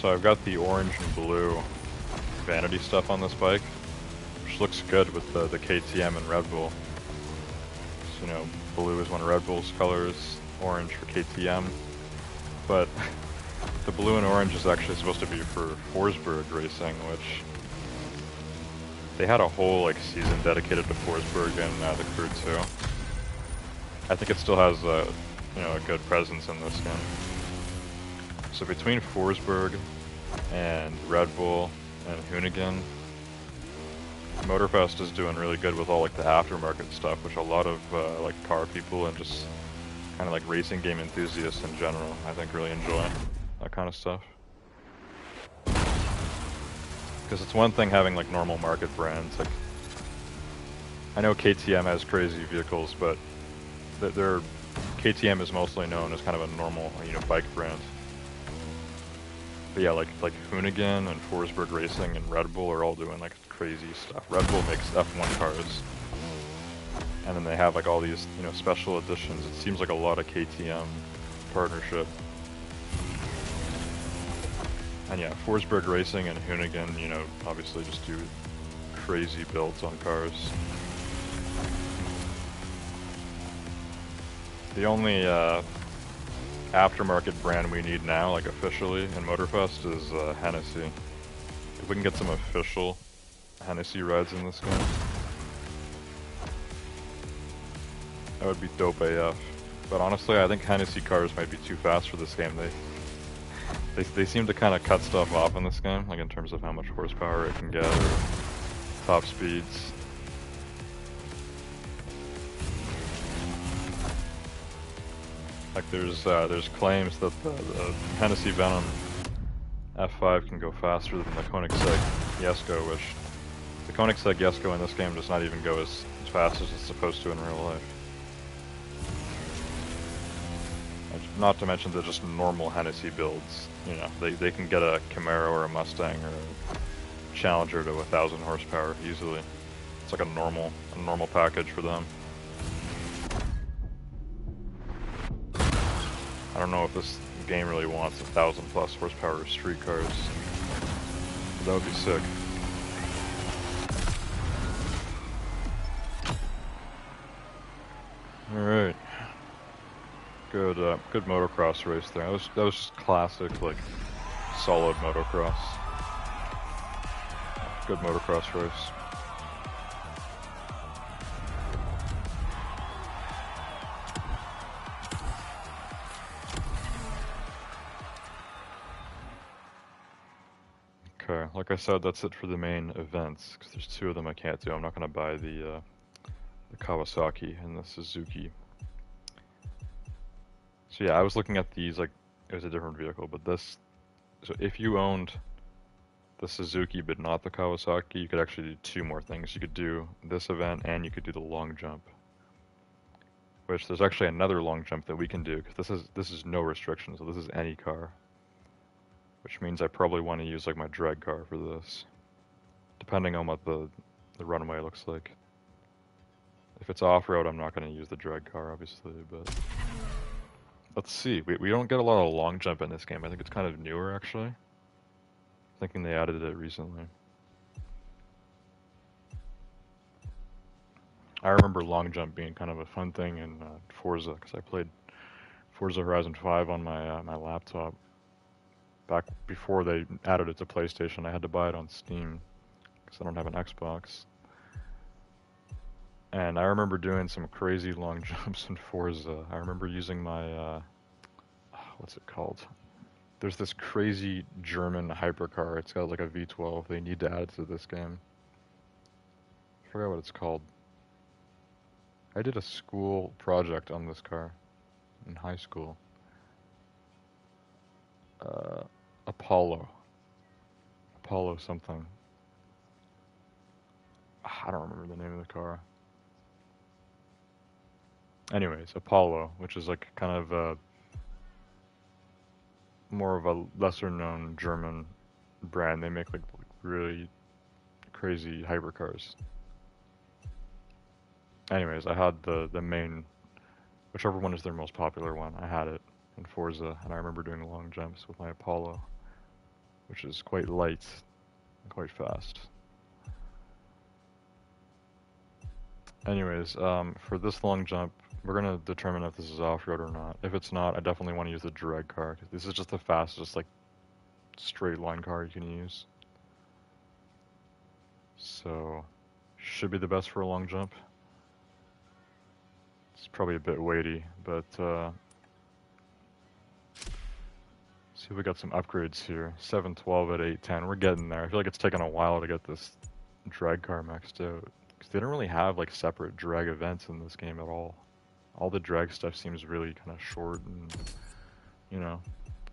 So I've got the orange and blue vanity stuff on this bike, which looks good with the KTM and Red Bull. So, you know, blue is one of Red Bull's colors, orange for KTM, but the blue and orange is actually supposed to be for Forsberg racing, which They had a whole like season dedicated to Forsberg and the crew too. I think it still has a a good presence in this game. So between Forsberg and Red Bull and Hoonigan, Motorfest is doing really good with all like the aftermarket stuff, which a lot of like car people and just kind of like racing game enthusiasts in general, I think, really enjoy that kind of stuff. Because it's one thing having like normal market brands. Like, I know KTM has crazy vehicles, but their KTM is mostly known as kind of a normal, bike brand. But yeah, like Hoonigan and Forsberg Racing and Red Bull are all doing like crazy stuff. Red Bull makes F1 cars, and then they have like all these special editions. It seems like a lot of KTM partnership. And yeah, Forsberg Racing and Hoonigan, obviously just do crazy builds on cars. The only aftermarket brand we need now, like officially in Motorfest, is Hennessy. If we can get some official Hennessy rides in this game, that would be dope AF. But honestly, I think Hennessy cars might be too fast for this game. They seem to kind of cut stuff off in this game, like in terms of how much horsepower it can get or top speeds. Like there's claims that the Hennessy Venom F5 can go faster than the Koenigsegg Jesko, which the Koenigsegg Jesko in this game does not even go as fast as it's supposed to in real life. Not to mention the just normal Hennessy builds. They can get a Camaro or a Mustang or a Challenger to 1,000 horsepower easily. It's like a normal package for them. I don't know if this game really wants 1,000 plus horsepower street cars. But that would be sick. Alright. Good motocross race there. That was just classic, like, solid motocross. Good motocross race. Okay, like I said, that's it for the main events, because there's two of them I can't do. I'm not going to buy the Kawasaki and the Suzuki. So yeah, I was looking at these, like, it was a different vehicle, but this... So if you owned the Suzuki but not the Kawasaki, you could actually do two more things. You could do this event, and you could do the long jump. Which, there's actually another long jump that we can do, because this is no restriction, so this is any car. Which means I probably want to use, like, my drag car for this. Depending on what the runway looks like. If it's off-road, I'm not going to use the drag car, obviously, but... Let's see, we don't get a lot of long jump in this game. I think it's kind of newer, actually. Thinking they added it recently. I remember long jump being kind of a fun thing in Forza, because I played Forza Horizon 5 on my laptop. Back before they added it to PlayStation, I had to buy it on Steam, because I don't have an Xbox. And I remember doing some crazy long jumps in Forza. I remember using my, what's it called? There's this crazy German hypercar. It's got like a V12. They need to add it to this game. I forgot what it's called. I did a school project on this car in high school. Apollo something. I don't remember the name of the car. Anyways, Apollo, which is like kind of more of a lesser known German brand. They make like really crazy hypercars. Anyways, I had the main, whichever one is their most popular one, I had it in Forza, and I remember doing long jumps with my Apollo, which is quite light and quite fast. Anyways, for this long jump, we're going to determine if this is off-road or not. If it's not, I definitely want to use the drag car. This is just the fastest, like, straight line car you can use. so should be the best for a long jump. It's probably a bit weighty, but see if we got some upgrades here. 712 at 810. We're getting there. I feel like it's taken a while to get this drag car maxed out. Because they don't really have like separate drag events in this game at all. All the drag stuff seems really kind of short and, you know,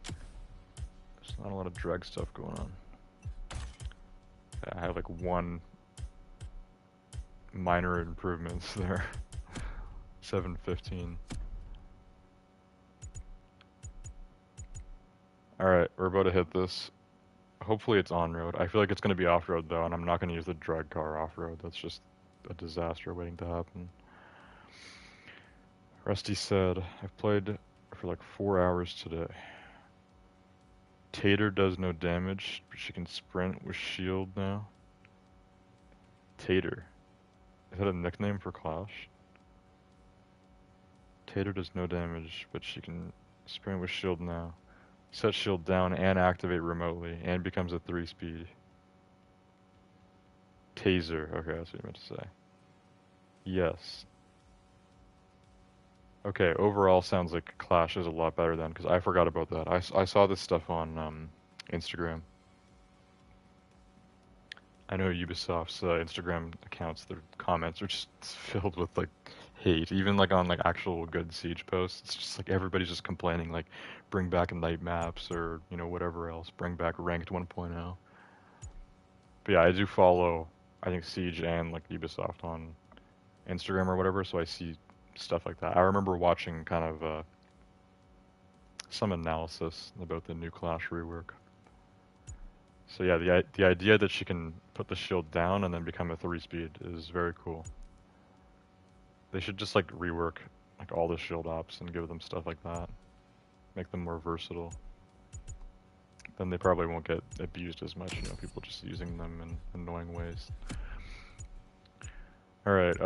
there's not a lot of drag stuff going on. I have like one minor improvements there. 715. Alright, we're about to hit this. Hopefully it's on-road. I feel like it's going to be off-road though, and I'm not going to use the drag car off-road. That's just a disaster waiting to happen. Rusty said, I've played for like 4 hours today. Tater does no damage, but she can sprint with shield now. Tater. Is that a nickname for Clash? Tater does no damage, but she can sprint with shield now. Set shield down and activate remotely, and becomes a 3-speed. Taser. Okay, that's what you meant to say. Yes. Okay, overall sounds like Clash is a lot better then, because I forgot about that. I saw this stuff on Instagram. I know Ubisoft's Instagram accounts, their comments are just filled with like hate, even like on like actual good Siege posts. It's just like everybody's just complaining like bring back night maps or, you know, whatever else, bring back ranked 1.0. But yeah, I do follow I think Siege and like Ubisoft on Instagram or whatever, so I see stuff like that. I remember watching kind of some analysis about the new Clash rework. So yeah, the idea that she can put the shield down and then become a 3-speed is very cool. They should just like rework like all the shield ops and give them stuff like that. Make them more versatile. Then they probably won't get abused as much, you know, people just using them in annoying ways. Alright,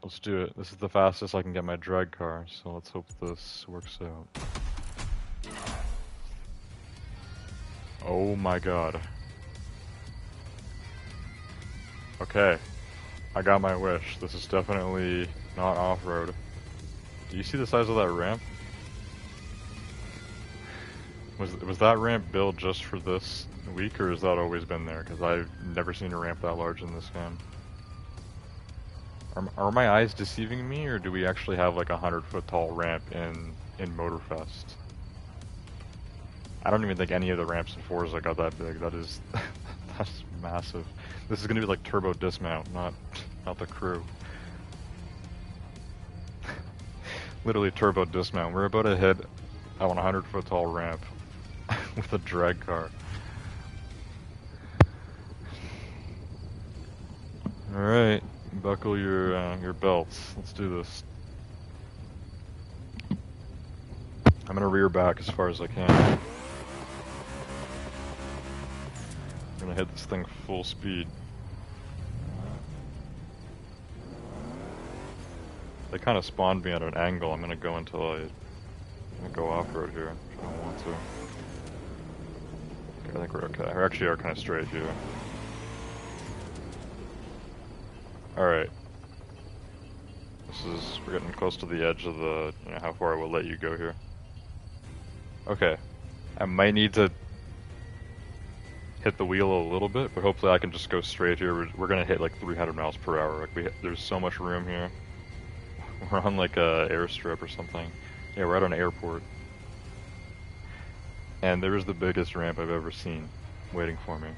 let's do it. This is the fastest I can get my drag car, so let's hope this works out. Oh my god. Okay. I got my wish. This is definitely not off-road. Do you see the size of that ramp? Was that ramp built just for this week, or has that always been there? Because I've never seen a ramp that large in this game. Are my eyes deceiving me, or do we actually have like a 100-foot tall ramp in Motorfest? I don't even think any of the ramps in Forza got that big. That is, that's massive. This is gonna be like turbo dismount, not the crew. Literally turbo dismount. We're about to hit on a 100-foot tall ramp with a drag car. All right, buckle your belts. Let's do this. I'm gonna rear back as far as I can. I'm gonna hit this thing full speed. They kind of spawned me at an angle. I'm gonna go until I'm gonna go off-road here. If I don't want to. Okay, I think we're okay. We actually are kind of straight here. Alright. We're getting close to the edge of the, you know, how far I will let you go here. Okay. I might need to hit the wheel a little bit, but hopefully I can just go straight here. We're gonna hit like 300 miles per hour. Like there's so much room here. We're on like a airstrip or something. Yeah, we're at an airport. And there is the biggest ramp I've ever seen waiting for me.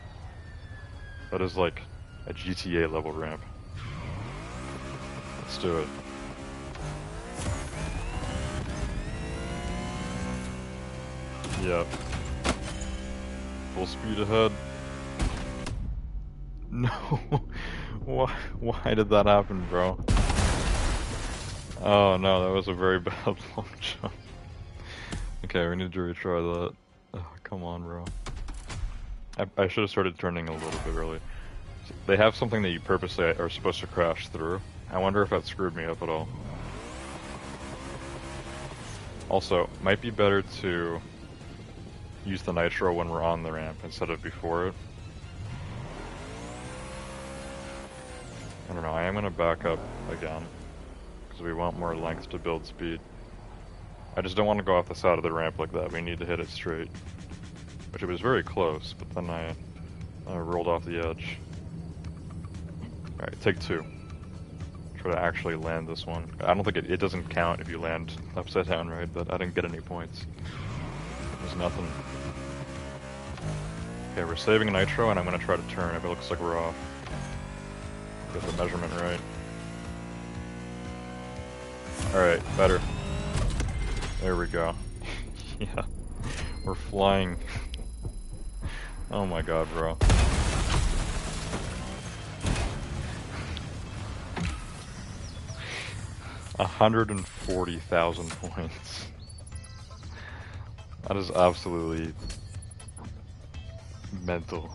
That is like a GTA level ramp. Let's do it. Yep. Full speed ahead. No! Why did that happen, bro? Oh no, that was a very bad long jump. Okay, we need to retry that. Oh, come on, bro. I should have started turning a little bit early. They have something that you purposely are supposed to crash through. I wonder if that screwed me up at all. Also, might be better to use the nitro when we're on the ramp instead of before it. I don't know, I am gonna back up again, because we want more length to build speed. I just don't want to go off the side of the ramp like that, we need to hit it straight. Which it was very close, but then I rolled off the edge. Alright, take 2. Try to actually land this one. I don't think it doesn't count if you land upside down, right? But I didn't get any points. There's nothing. Okay, we're saving nitro, and I'm gonna try to turn if it looks like we're off. Get the measurement right. Alright, better. There we go. Yeah. We're flying. Oh my god, bro. $140,000 points. That is absolutely mental.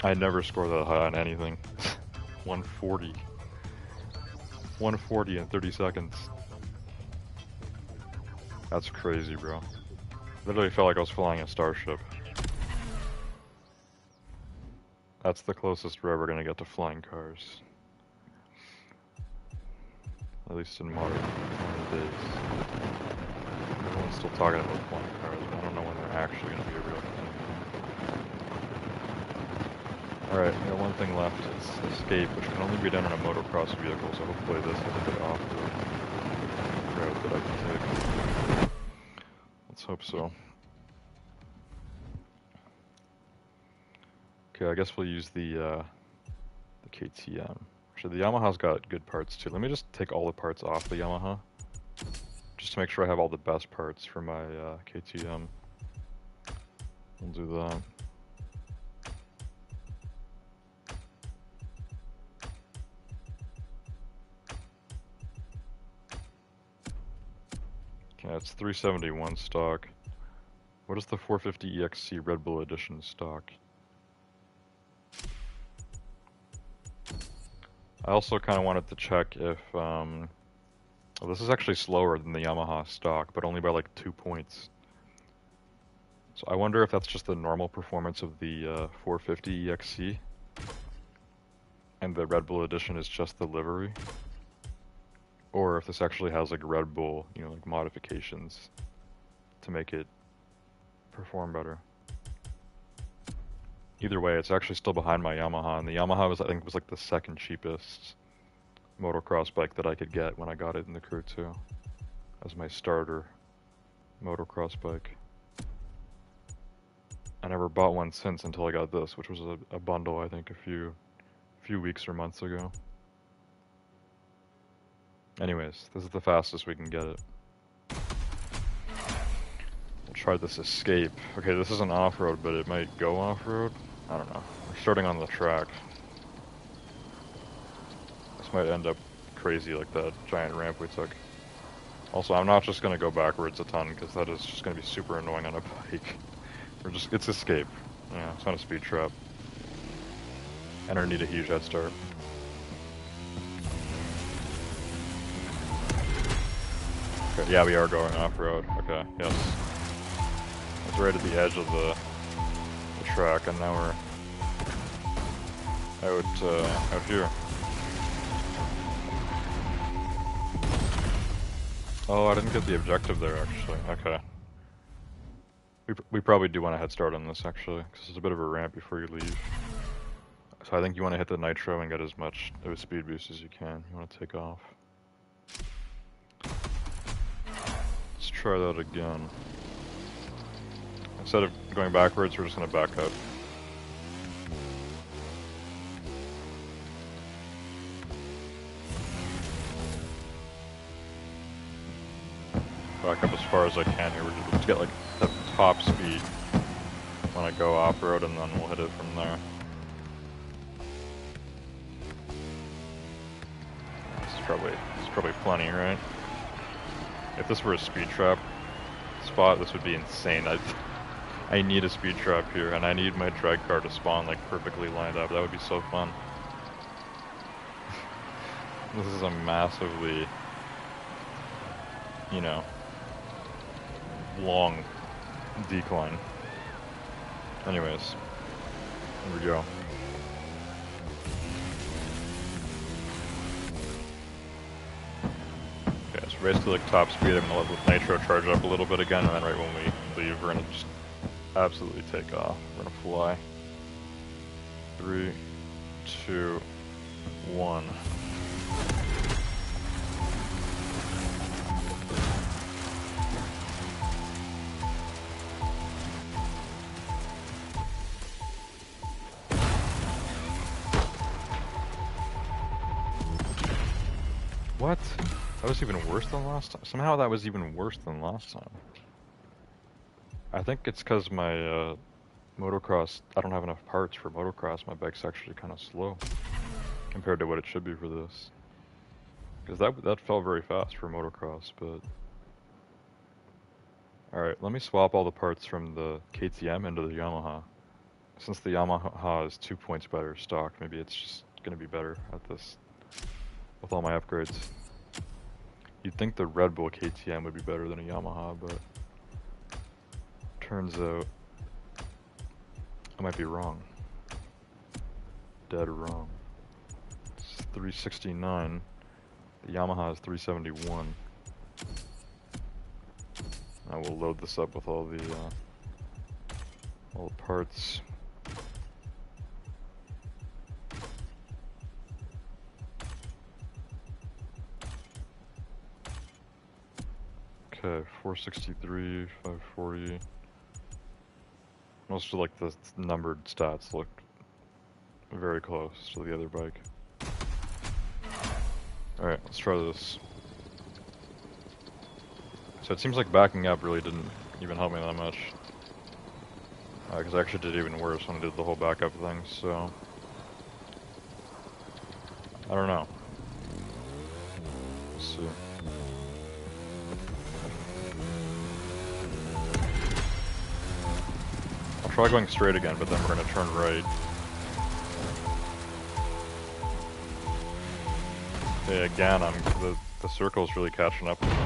I never score that high on anything. 140. 140 in 30 seconds. That's crazy, bro. Literally felt like I was flying a starship. That's the closest we're ever gonna get to flying cars. At least in modern days. Everyone's still talking about flying cars, but I don't know when they're actually gonna be a real thing. Alright, we got one thing left. It's escape, which can only be done in a motocross vehicle, so hopefully this is a bit off the route that I can take. Let's hope so. Okay, I guess we'll use the KTM. Actually, the Yamaha's got good parts too. Let me just take all the parts off the Yamaha, just to make sure I have all the best parts for my KTM. We'll do that. Okay, it's 371 stock. What is the 450 EXC Red Bull Edition stock? I also kind of wanted to check if, well, this is actually slower than the Yamaha stock, but only by like 2 points. So I wonder if that's just the normal performance of the 450 EXC, and the Red Bull Edition is just the livery, or if this actually has like Red Bull, you know, like modifications to make it perform better. Either way, it's actually still behind my Yamaha, and the Yamaha was, I think, was like the second cheapest motocross bike that I could get when I got it in the Crew 2 as my starter motocross bike. I never bought one since until I got this, which was a bundle, I think, a few weeks or months ago. Anyways, this is the fastest we can get it. We'll try this escape. Okay, this isn't off-road, but it might go off-road. I don't know. We're starting on the track. This might end up crazy like that giant ramp we took. Also, I'm not just gonna go backwards a ton, because that is just gonna be super annoying on a bike. It's escape. Yeah, it's not a speed trap. And I need a huge head start. Okay, yeah, we are going off-road. Okay, yes. It's right at the edge of the track, and now we're out here. Oh, I didn't get the objective there, actually. Okay. We probably do want a head start on this, actually, because it's a bit of a ramp before you leave. So I think you want to hit the nitro and get as much of a speed boost as you can. You want to take off. Let's try that again. Instead of going backwards, we're just going to back up. Back up as far as I can here. We're just to get like the top speed when I go off-road, and then we'll hit it from there. It's probably plenty, right? If this were a speed trap spot, this would be insane. I need a speed trap here, and I need my drag car to spawn like perfectly lined up. That would be so fun. This is a massively, you know, long decline. Anyways, here we go. So basically, like top speed, I'm gonna let the nitro charge up a little bit again, and then right when we leave, we're gonna just absolutely take off. We're gonna fly. 3, 2, 1. What? That was even worse than last time? Somehow that was even worse than last time. I think it's because my motocross, I don't have enough parts for motocross. My bike's actually kind of slow compared to what it should be for this. Because that felt very fast for motocross, but... Alright, let me swap all the parts from the KTM into the Yamaha. Since the Yamaha is 2 points better stock, maybe it's just going to be better at this with all my upgrades. You'd think the Red Bull KTM would be better than a Yamaha, but turns out I might be wrong. Dead wrong. It's 369. The Yamaha is 371. I will load this up with all the parts. Okay, 463, 540. Most of like the numbered stats look very close to the other bike. Alright, let's try this. So it seems like backing up really didn't even help me that much. Because I actually did even worse when I did the whole backup thing, so... I don't know. Let's see. I'll try going straight again, but then we're gonna turn right. Okay, again, the circle's really catching up with me.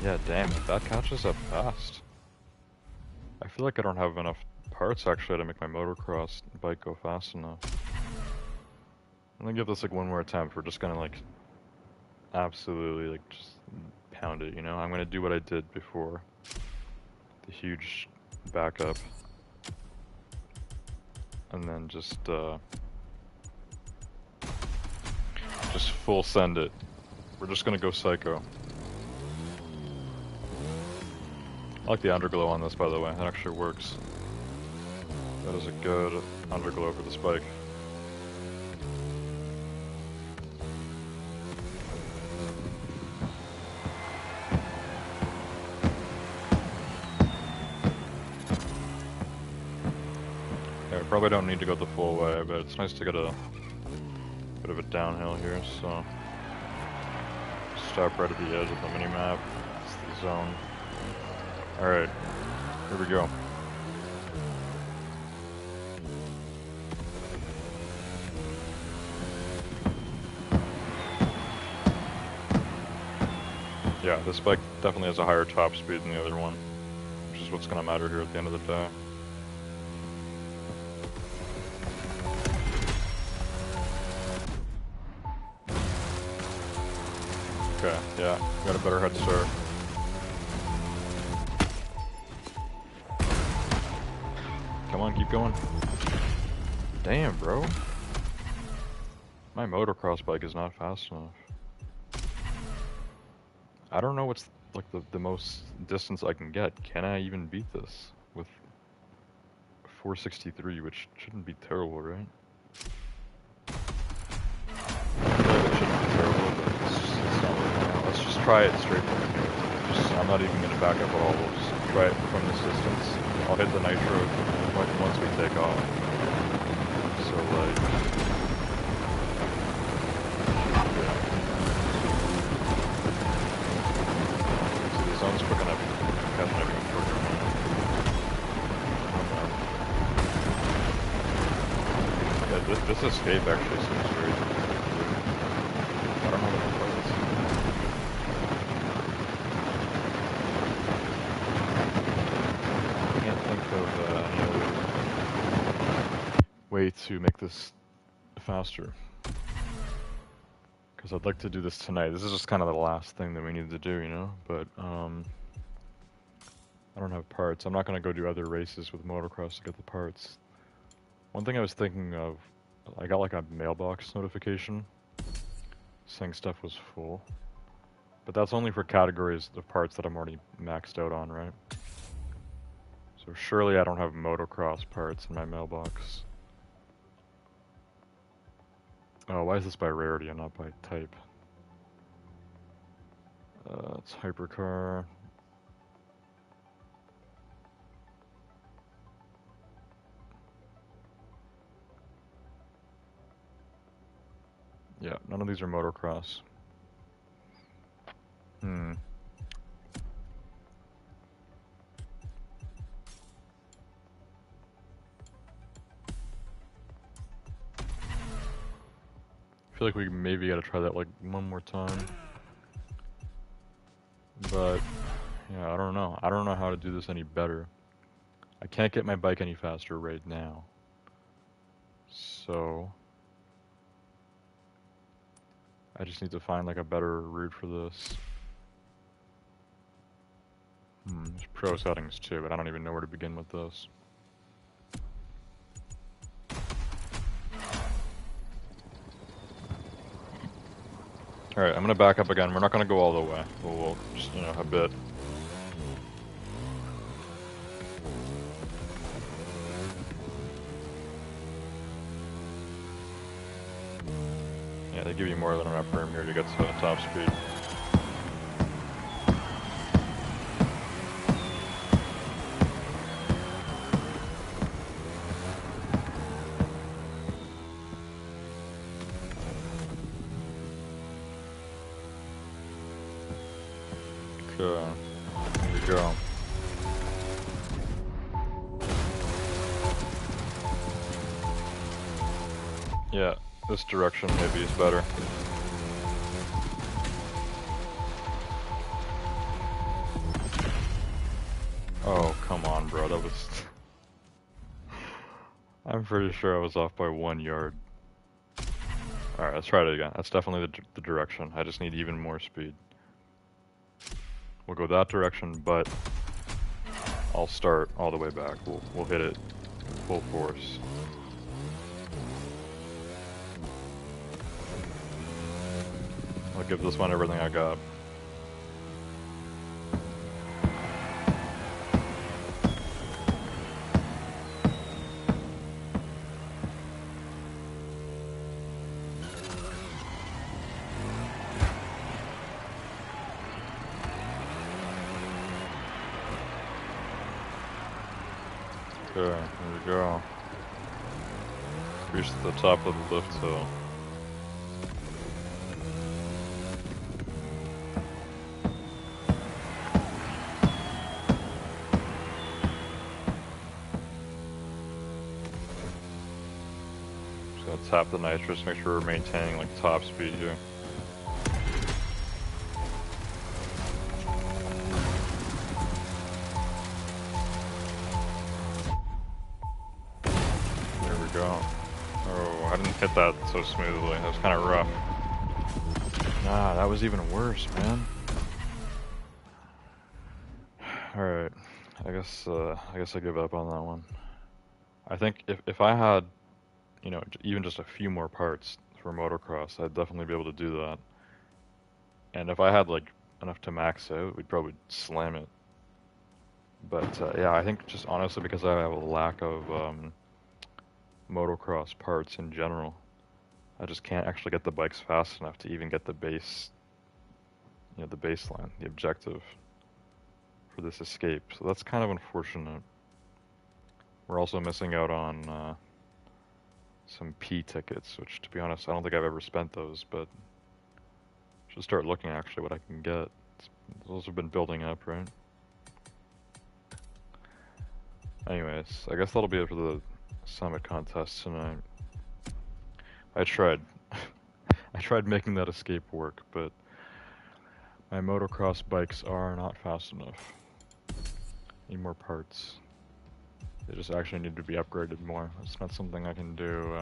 Yeah, damn it, that catches up fast. I feel like I don't have enough parts actually to make my motocross bike go fast enough. I'm gonna give this like one more attempt. We're just gonna like absolutely like just pound it, you know? I'm gonna do what I did before. The huge backup. And then just full send it. We're just gonna go psycho. I like the underglow on this, by the way. That actually works. That is a good underglow for this bike. Yeah, we probably don't need to go the full way, but it's nice to get a bit of a downhill here, so... Stop right at the edge of the mini-map. It's the zone. Alright, here we go. Yeah, this bike definitely has a higher top speed than the other one, which is what's going to matter here at the end of the day. Okay, yeah, got a better head start. Come on, keep going. Damn, bro. My motocross bike is not fast enough. I don't know what's like the most distance I can get. Can I even beat this with 463, which shouldn't be terrible, right? I feel like it shouldn't be terrible, but it's not working out. Let's just try it straight from here. I'm not even going to back up at all. We'll just try it from this distance. I'll hit the nitro once we take off. So like... Zone's quick enough, catching up even quicker. Yeah, this escape actually seems very easy to do. I don't know what it was. I can't think of any other way to make this faster. because I'd like to do this tonight. This is just kind of the last thing that we need to do, you know? But, I don't have parts. I'm not going to go do other races with motocross to get the parts. One thing I was thinking of, I got like a mailbox notification saying stuff was full. But that's only for categories of parts that I'm already maxed out on, right? So surely I don't have motocross parts in my mailbox. Oh, why is this by rarity and not by type? It's hypercar. Yeah, none of these are motocross. Hmm. I feel like we maybe gotta try that like one more time. But, yeah, I don't know. I don't know how to do this any better. I can't get my bike any faster right now. So, I just need to find like a better route for this. There's pro settings too, but I don't even know where to begin with this. Alright, I'm gonna back up again. We're not gonna go all the way. We'll just, you know, a bit. Yeah, they give you more than enough room here to get to top speed. Okay, here we go. Yeah, this direction maybe is better. Oh, come on, bro, that was... I'm pretty sure I was off by 1 yard. Alright, let's try it again. That's definitely the direction. I just need even more speed. We'll go that direction, but I'll start all the way back. We'll hit it full force. I'll give this one everything I got. Okay, here we go. Reach the top of the lift hill. Just gotta tap the nitrous, make sure we're maintaining like top speed here. Oh, I didn't hit that so smoothly. That was kind of rough. Nah, that was even worse, man. Alright, I guess I give up on that one. I think if I had, you know, even just a few more parts for motocross, I'd definitely be able to do that. And if I had like enough to max out, we'd probably slam it. But yeah, I think just honestly because I have a lack of motocross parts in general, I just can't actually get the bikes fast enough to even get the base, you know, the baseline, the objective for this escape. So that's kind of unfortunate. We're also missing out on some P tickets, which to be honest, I don't think I've ever spent those, but I should start looking actually what I can get. Those have been building up, right? Anyways, I guess that'll be it for the summit contest tonight. I tried. I tried making that escape work, but my motocross bikes are not fast enough. Need more parts. They just actually need to be upgraded more. It's not something I can do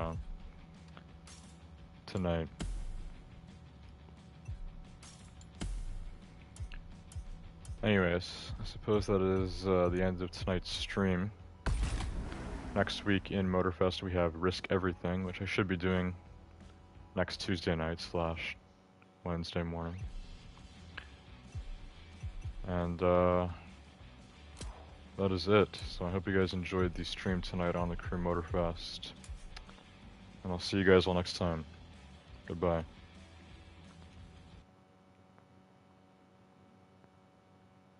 tonight. anyways, I suppose that is the end of tonight's stream. Next week in Motorfest we have Risk Everything, which I should be doing next Tuesday night / Wednesday morning. And that is it. So I hope you guys enjoyed the stream tonight on the Crew Motorfest. And I'll see you guys all next time. Goodbye.